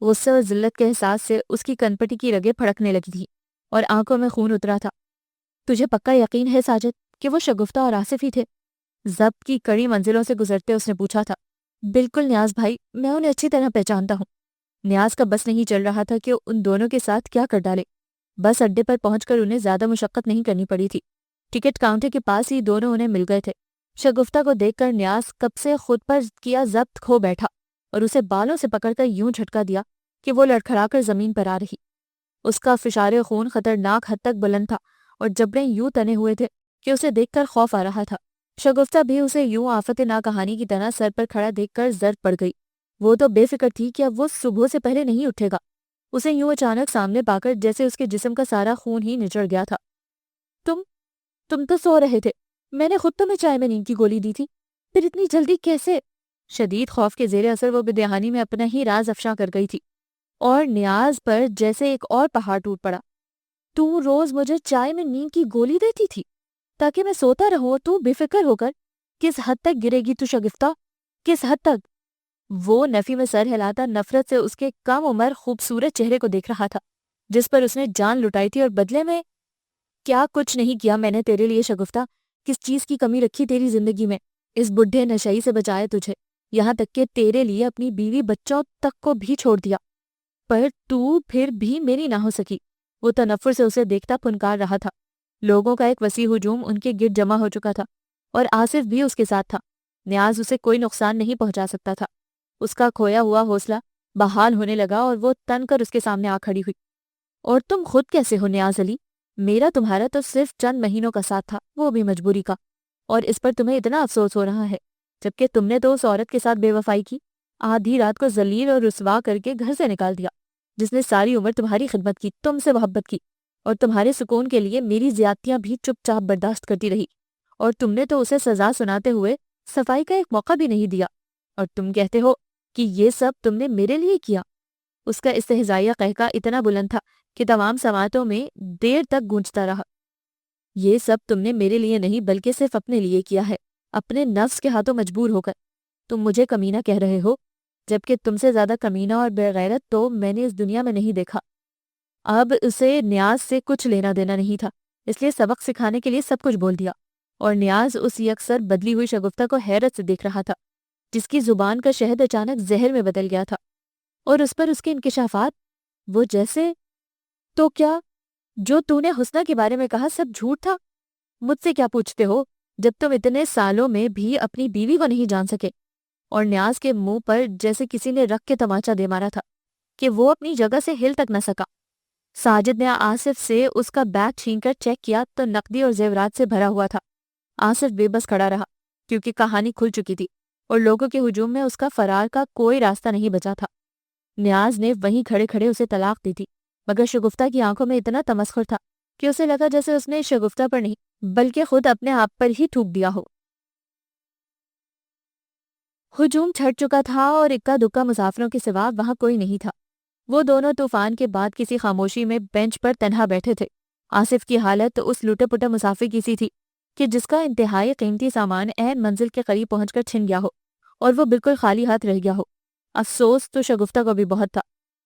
غصے اور ذلت کے احساس سے اس کی کنپٹی کی رگیں پھڑکنے لگی تھی اور آنکھوں میں خون اترا تھا۔ تجھے پکا یقین ہے ساجد کہ وہ شگفتہ اور آصف ہی تھے؟ ضبط کی کڑی منزلوں سے گزرتے اس نے پوچھا تھا۔ بالکل نیاز بھائی، میں انہیں اچھی طرح پہچانتا ہوں۔ نیاز کا بس نہیں چل رہا تھا کہ ان دونوں کے ساتھ کیا کر ڈالے۔ بس اڈے پر پہنچ کر انہیں زیادہ مشقت نہیں کرنی پڑی تھی، ٹکٹ کاؤنٹر کے پاس ہی دونوں انہیں مل گئے تھے۔ شگفتہ کو دیکھ کر نیاز کب سے خود پر کیا ضبط کھو بیٹھا اور اسے بالوں سے پکڑ کر یوں جھٹکا دیا کہ وہ لڑکھڑا کر زمین پر آ رہی۔ اس کا فشار خون خطرناک حد تک بلند تھا اور جبڑے یوں تنے ہوئے تھے کہ اسے دیکھ کر خوف آ رہا تھا۔ شگفتہ بھی اسے یوں آفت نا کہانی کی طرح سر پر کھڑا دیکھ کر زرد پڑ گئی۔ وہ تو بے فکر تھی کہ اب وہ صبح سے پہلے نہیں اٹھے گا۔ اسے یوں اچانک سامنے پا کر جیسے اس کے جسم کا سارا خون ہی نچڑ گیا تھا۔ تم تو سو رہے تھے، میں نے خود تمہیں چائے میں نیند کی گولی دی تھی، پھر اتنی جلدی کیسے؟ شدید خوف کے زیر اثر وہ بدیہانی میں اپنا ہی راز افشاں کر گئی تھی، اور نیاز پر جیسے ایک اور پہاڑ ٹوٹ پڑا۔ تو روز مجھے چائے میں نیند کی گولی دیتی تھی تاکہ میں سوتا رہوں، اور تو بے فکر ہو کر کس حد تک گرے گی تو شگفتہ، کس حد تک؟ وہ نفی میں سر ہلاتا نفرت سے اس کے کم عمر خوبصورت چہرے کو دیکھ رہا تھا جس پر اس نے جان لٹائی تھی، اور بدلے میں کیا کچھ نہیں کیا میں نے تیرے لیے شگفتہ؟ کس چیز کی کمی رکھی تیری زندگی میں؟ اس بڈھے نشئی سے بچایا تجھے، یہاں تک کہ تیرے لیے اپنی بیوی بچوں تک کو بھی چھوڑ دیا، پر تو پھر بھی میری نہ ہو سکی۔ وہ تنفر سے اسے دیکھتا پھنکار رہا تھا۔ لوگوں کا ایک وسیع ہجوم ان کے گرد جمع ہو چکا تھا، اور آصف بھی اس کے ساتھ تھا۔ نیاز اسے کوئی نقصان نہیں پہنچا سکتا تھا۔ اس کا کھویا ہوا حوصلہ بحال ہونے لگا، اور وہ تن کر اس کے سامنے آ کھڑی ہوئی۔ اور تم خود کیسے ہو نیاز علی؟ میرا تمہارا تو صرف چند مہینوں کا ساتھ تھا، وہ بھی مجبوری کا، اور اس پر تمہیں اتنا افسوس ہو رہا ہے، جبکہ تم نے تو اس عورت کے ساتھ بے وفائی کی، آدھی رات کو ذلیل اور رسوا کر کے گھر سے نکال دیا، جس نے ساری عمر تمہاری خدمت کی، تم سے محبت کی، اور تمہارے سکون کے لیے میری زیادتیاں بھی چپ چاپ برداشت کرتی رہی، اور تم نے تو اسے سزا سناتے ہوئے صفائی کا ایک موقع بھی نہیں دیا، اور تم کہتے ہو کہ یہ سب تم نے میرے لیے کیا۔ اس کا استہزائیہ قہقہ اتنا بلند تھا کہ تمام سماعتوں میں دیر تک گونجتا رہا۔ یہ سب تم نے میرے لیے نہیں بلکہ صرف اپنے لیے کیا ہے، اپنے نفس کے ہاتھوں مجبور ہو کر۔ تم مجھے کمینہ کہہ رہے ہو، جبکہ تم سے زیادہ کمینہ اور بے غیرت تو میں نے اس دنیا میں نہیں دیکھا۔ اب اسے نیاز سے کچھ لینا دینا نہیں تھا، اس لیے سبق سکھانے کے لیے سب کچھ بول دیا، اور نیاز اس یکسر بدلی ہوئی شگفتہ کو حیرت سے دیکھ رہا تھا، جس کی زبان کا شہد اچانک زہر میں بدل گیا تھا، اور اس پر اس کے انکشافات وہ جیسے… تو کیا جو تو نے حسنہ کے بارے میں کہا سب جھوٹ تھا؟ مجھ سے کیا پوچھتے ہو جب تم اتنے سالوں میں بھی اپنی بیوی کو نہیں جان سکے؟ اور نیاز کے منہ پر جیسے کسی نے رکھ کے تماچا دے مارا تھا کہ وہ اپنی جگہ سے ہل تک نہ سکا۔ ساجد نے آصف سے اس کا بیگ چھین کر چیک کیا تو نقدی اور زیورات سے بھرا ہوا تھا۔ آصف بے بس کھڑا رہا کیونکہ کہانی کھل چکی تھی اور لوگوں کے ہجوم میں اس کا فرار کا کوئی راستہ نہیں بچا تھا۔ نیاز نے وہیں کھڑے کھڑے اسے طلاق دی تھی، مگر شگفتہ کی آنکھوں میں اتنا تمسخر تھا کہ اسے لگا جیسے اس نے شگفتہ پر نہیں بلکہ خود اپنے آپ پر ہی تھوک دیا ہو۔ ہجوم چھٹ چکا تھا اور اکا دکا مسافروں کے سوا وہاں کوئی نہیں تھا۔ وہ دونوں طوفان کے بعد کسی خاموشی میں بینچ پر تنہا بیٹھے تھے۔ آصف کی حالت اس لوٹے پٹے مسافر کی سی تھی کہ جس کا انتہائی قیمتی سامان عین منزل کے قریب پہنچ کر چھن گیا ہو اور وہ بالکل خالی ہاتھ رہ گیا ہو۔ افسوس تو شگفتہ کو بھی بہت تھا،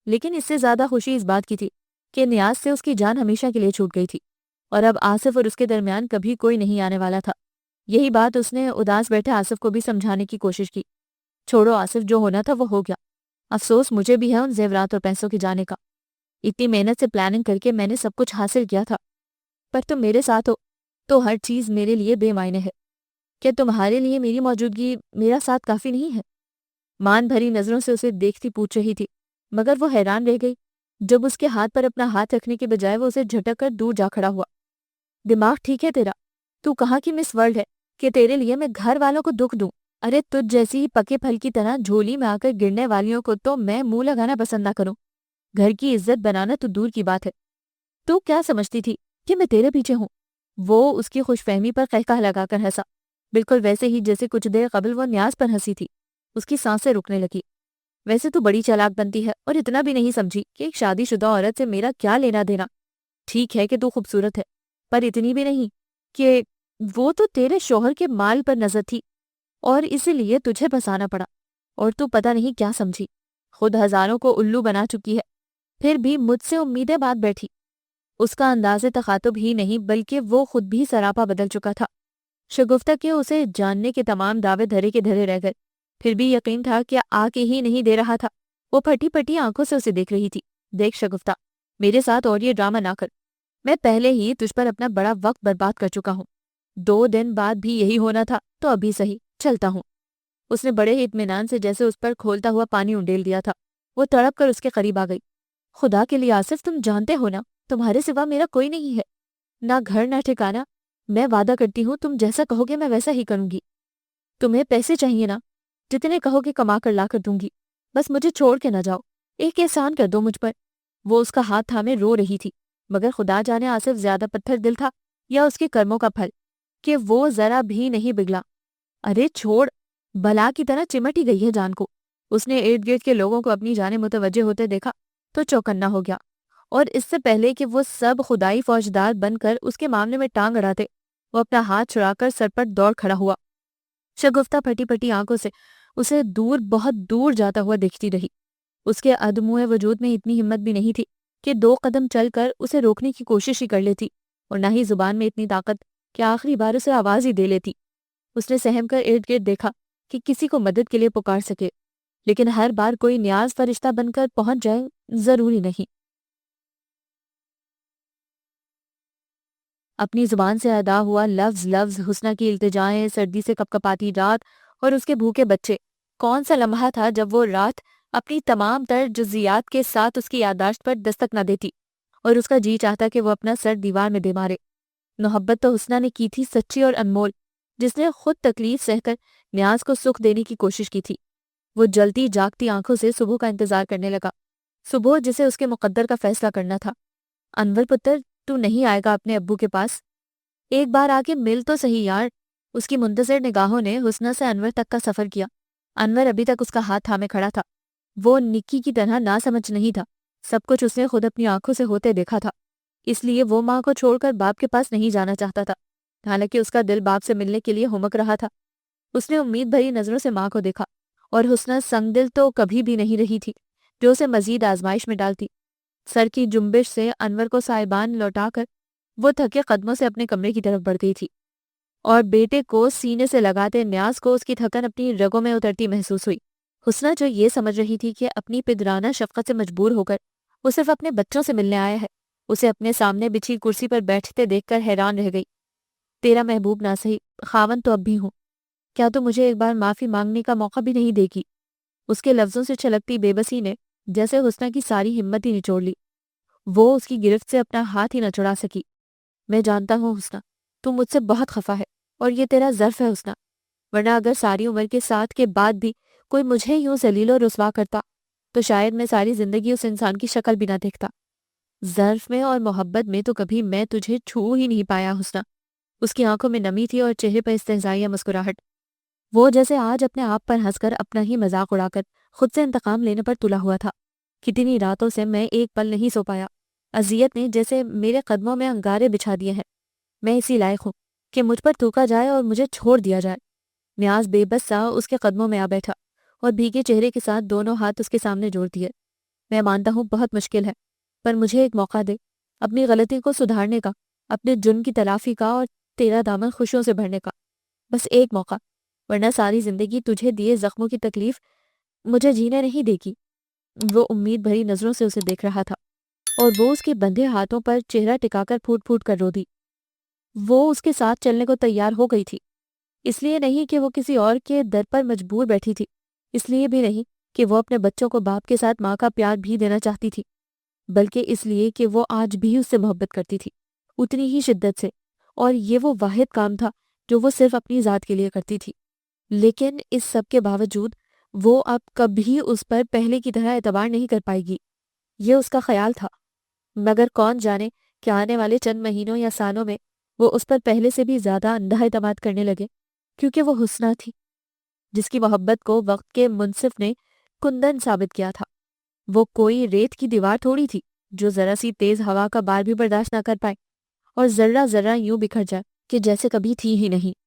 لیکن اس سے زیادہ خوشی اس بات کی تھی کہ نیاز سے اس کی جان ہمیشہ کے لیے چھوٹ گئی تھی، اور اب آصف اور اس کے درمیان کبھی کوئی نہیں آنے والا تھا۔ یہی بات اس نے اداس بیٹھے آصف کو بھی سمجھانے کی کوشش کی۔ چھوڑو آصف، جو ہونا تھا وہ ہو گیا۔ افسوس مجھے بھی ہے ان زیورات اور پیسوں کے جانے کا۔ اتنی محنت سے پلاننگ کر کے میں نے سب کچھ حاصل کیا تھا، پر تم میرے ساتھ ہو تو ہر چیز میرے لیے بے معنی ہے۔ کیا تمہارے لیے میری موجودگی، میرا ساتھ کافی نہیں ہے؟ مان بھری نظروں سے اسے دیکھتی پوچھ رہی تھی، مگر وہ حیران رہ گئی جب اس کے ہاتھ پر اپنا ہاتھ رکھنے کے بجائے وہ اسے جھٹک کر دور جا کھڑا ہوا۔ دماغ ٹھیک ہے تیرا؟ تو کہاں کی مس ورلڈ ہے کہ تیرے لیے میں گھر والوں کو دکھ دوں؟ ارے تجھ جیسی ہی پکے پھل کی طرح جھولی میں آ کر گرنے والیوں کو تو میں منہ لگانا پسند نہ کروں۔ گھر کی عزت بنانا تو دور کی بات ہے۔ تو کیا سمجھتی تھی کہ میں تیرے پیچھے ہوں؟ وہ اس کی خوش فہمی پر قہقہ لگا کر ہنسا، بالکل ویسے ہی جیسے کچھ دیر قبل وہ نیاز پر ہنسی تھی۔ اس کی سانسیں رکنے لگی۔ ویسے تو بڑی چالاک بنتی ہے اور اتنا بھی نہیں سمجھی کہ ایک شادی شدہ عورت سے میرا کیا لینا دینا۔ ٹھیک ہے کہ تو خوبصورت ہے، پر اتنی بھی نہیں کہ… وہ تو تیرے شوہر کے مال پر نظر تھی اور اسی لیے تجھے بسانا پڑا، اور تو پتہ نہیں کیا سمجھی، خود ہزاروں کو الو بنا چکی ہے، پھر بھی مجھ سے امیدیں بات بیٹھی۔ اس کا انداز تخاطب ہی نہیں بلکہ وہ خود بھی سراپا بدل چکا تھا۔ شگفتہ کے اسے جاننے کے تمام دعوے دھرے کے دھرے رہ گئے، پھر بھی یقین تھا کہ آ کے ہی نہیں دے رہا تھا۔ وہ پھٹی پھٹی آنکھوں سے اسے دیکھ رہی تھی۔ دیکھ شگفتہ، میرے ساتھ اور یہ ڈرامہ نہ کر، میں پہلے ہی تجھ پر اپنا بڑا وقت برباد کر چکا ہوں۔ 2 دن بعد بھی یہی ہونا تھا تو ابھی صحیح، چلتا ہوں۔ اس نے بڑے ہی اطمینان سے جیسے اس پر کھولتا ہوا پانی انڈیل دیا تھا۔ وہ تڑپ کر اس کے قریب آ گئی۔ خدا کے لیے آصف، تم جانتے ہو نا تمہارے سوا میرا کوئی نہیں ہے، نہ گھر نہ ٹھکانا۔ میں وعدہ کرتی ہوں تم جیسا کہو گے میں ویسا ہی کروں گی۔ تمہیں پیسے چاہیے نا؟ جتنے کہو گے کما کر لا کر دوں گی، بس مجھے چھوڑ کے نہ جاؤ، ایک احسان کر دو مجھ پر۔ وہ اس کا ہاتھ تھامے رو رہی تھی، مگر خدا جانے آصف زیادہ پتھر دل تھا یا اس کے کرموں کا پھل۔ کہ وہ ذرا بھی نہیں بگلا۔ ارے چھوڑ، بلا کی طرح چمٹ ہی گئی ہے جان کو۔ اس نے ارد گرد کے لوگوں کو اپنی جانب متوجہ ہوتے دیکھا تو چوکنا ہو گیا، اور اس سے پہلے کہ وہ سب خدائی فوجدار بن کر اس کے معاملے میں ٹانگ اڑاتے، وہ اپنا ہاتھ چھڑا کر سر پر دوڑ کھڑا ہوا۔ شگفتہ پھٹی پھٹی آنکھوں سے اسے دور، بہت دور جاتا ہوا دیکھتی رہی۔ اس کے ادموئے وجود میں اتنی ہمت بھی نہیں تھی کہ 2 قدم چل کر اسے روکنے کی کوشش ہی کر لیتی، اور نہ ہی زبان میں اتنی طاقت کہ آخری بار اسے آواز ہی دے لیتی۔ اس نے سہم کر ارد گرد دیکھا کہ کسی کو مدد کے لیے پکار سکے، لیکن ہر بار کوئی نیاز فرشتہ بن کر پہنچ جائے ضروری نہیں۔ اپنی زبان سے ادا ہوا لفظ لفظ، حسنہ کی التجائیں، سردی سے کپکپاتی رات اور اس کے بھوکے بچے۔ کون سا لمحہ تھا جب وہ رات اپنی تمام تر جزیات کے ساتھ اس کی یادداشت پر دستک نہ دیتی اور اس کا جی چاہتا کہ وہ اپنا سر دیوار میں دے مارے۔ محبت تو حسنہ نے کی تھی، سچی اور انمول، جس نے خود تکلیف سہ کر نیاز کو سکھ دینے کی کوشش کی تھی۔ وہ جلتی جاگتی آنکھوں سے صبح کا انتظار کرنے لگا، صبح جسے اس کے مقدر کا فیصلہ کرنا تھا۔ انور پتر، تو نہیں آئے گا اپنے ابو کے پاس؟ ایک بار آ کے مل تو صحیح یار۔ اس کی منتظر نگاہوں نے حسنہ سے انور تک کا سفر کیا۔ انور ابھی تک اس کا ہاتھ تھامے کھڑا تھا۔ وہ نکی کی طرح نہ سمجھ نہیں تھا، سب کچھ اس نے خود اپنی آنکھوں سے ہوتے دیکھا تھا، اس لیے وہ ماں کو چھوڑ کر باپ کے پاس نہیں جانا چاہتا تھا، حالانکہ اس کا دل باپ سے ملنے کے لیے ہمک رہا تھا۔ اس نے امید بھری نظروں سے ماں کو دیکھا، اور حسنہ سنگ دل تو کبھی بھی نہیں رہی تھی جو اسے مزید آزمائش میں ڈالتی۔ سر کی جنبش سے انور کو سائبان لوٹا کر وہ تھکے قدموں سے اپنے کمرے کی طرف بڑھ گئی تھی، اور بیٹے کو سینے سے لگاتے نیاز کو اس کی تھکن اپنی رگوں میں اترتی محسوس ہوئی۔ حسنہ جو یہ سمجھ رہی تھی کہ اپنی پدرانہ شفقت سے مجبور ہو کر وہ صرف اپنے بچوں سے ملنے آیا ہے، اسے اپنے سامنے بچھی کرسی پر بیٹھتے دیکھ کر حیران رہ گئی۔ تیرا محبوب نہ سہی، خاون تو اب بھی ہوں، کیا تو مجھے ایک بار معافی مانگنے کا موقع بھی نہیں دے گی؟ اس کے لفظوں سے چھلکتی بے بسی نے جیسے حسنہ کی ساری ہمت ہی نچوڑ لی۔ وہ اس کی گرفت سے اپنا ہاتھ ہی نہ چھڑا سکی۔ میں جانتا ہوں حسنہ، تم مجھ سے بہت خفا ہے، اور یہ تیرا ظرف ہے حسنہ، ورنہ اگر ساری عمر کے ساتھ کے بعد بھی کوئی مجھے یوں ذلیل و رسوا کرتا تو شاید میں ساری زندگی اس انسان کی شکل بھی نہ دیکھتا۔ ظرف میں اور محبت میں تو کبھی میں تجھے چھو ہی نہیں پایا حسنہ۔ اس کی آنکھوں میں نمی تھی اور چہرے پر استہزائیہ مسکراہٹ۔ وہ جیسے آج اپنے آپ پر ہنس کر اپنا ہی مذاق اڑا کر خود سے انتقام لینے پر تلا ہوا تھا۔ کتنی راتوں سے میں ایک پل نہیں سو پایا، اذیت نے جیسے میرے قدموں میں انگارے بچھا دیے ہیں۔ میں اسی لائق ہوں کہ مجھ پر تھوکا جائے اور مجھے چھوڑ دیا جائے۔ نیاز بے بس سا اس کے قدموں میں آ بیٹھا اور بھیگے چہرے کے ساتھ دونوں ہاتھ اس کے سامنے جوڑ دیے۔ میں مانتا ہوں بہت مشکل ہے، پر مجھے ایک موقع دے، اپنی غلطی کو سدھارنے کا، اپنے جرم کی تلافی کا، اور تیرا دامن خوشیوں سے بھرنے کا۔ بس ایک موقع، ورنہ ساری زندگی تجھے دیے زخموں کی تکلیف مجھے جینے نہیں دے گی۔ وہ امید بھری نظروں سے اسے دیکھ رہا تھا، اور وہ اس کے بندھے ہاتھوں پر چہرہ ٹکا کر پھوٹ پھوٹ کر رو دی۔ وہ اس کے ساتھ چلنے کو تیار ہو گئی تھی، اس لیے نہیں کہ وہ کسی اور کے در پر مجبور بیٹھی تھی، اس لیے بھی نہیں کہ وہ اپنے بچوں کو باپ کے ساتھ ماں کا پیار بھی دینا چاہتی تھی، بلکہ اس لیے کہ وہ آج بھی اس سے محبت کرتی تھی، اتنی ہی شدت سے، اور یہ وہ واحد کام تھا جو وہ صرف اپنی ذات کے لیے کرتی تھی۔ لیکن اس سب کے باوجود وہ اب کبھی اس پر پہلے کی طرح اعتبار نہیں کر پائے گی، یہ اس کا خیال تھا، مگر کون جانے کہ آنے والے چند مہینوں یا سالوں میں وہ اس پر پہلے سے بھی زیادہ اندھا اعتماد کرنے لگے، کیونکہ وہ حسنہ تھی جس کی محبت کو وقت کے منصف نے کندن ثابت کیا تھا۔ وہ کوئی ریت کی دیوار تھوڑی تھی جو ذرا سی تیز ہوا کا بار بھی برداشت نہ کر پائے، اور ذرہ ذرہ یوں بکھر جائے کہ جیسے کبھی تھی ہی نہیں۔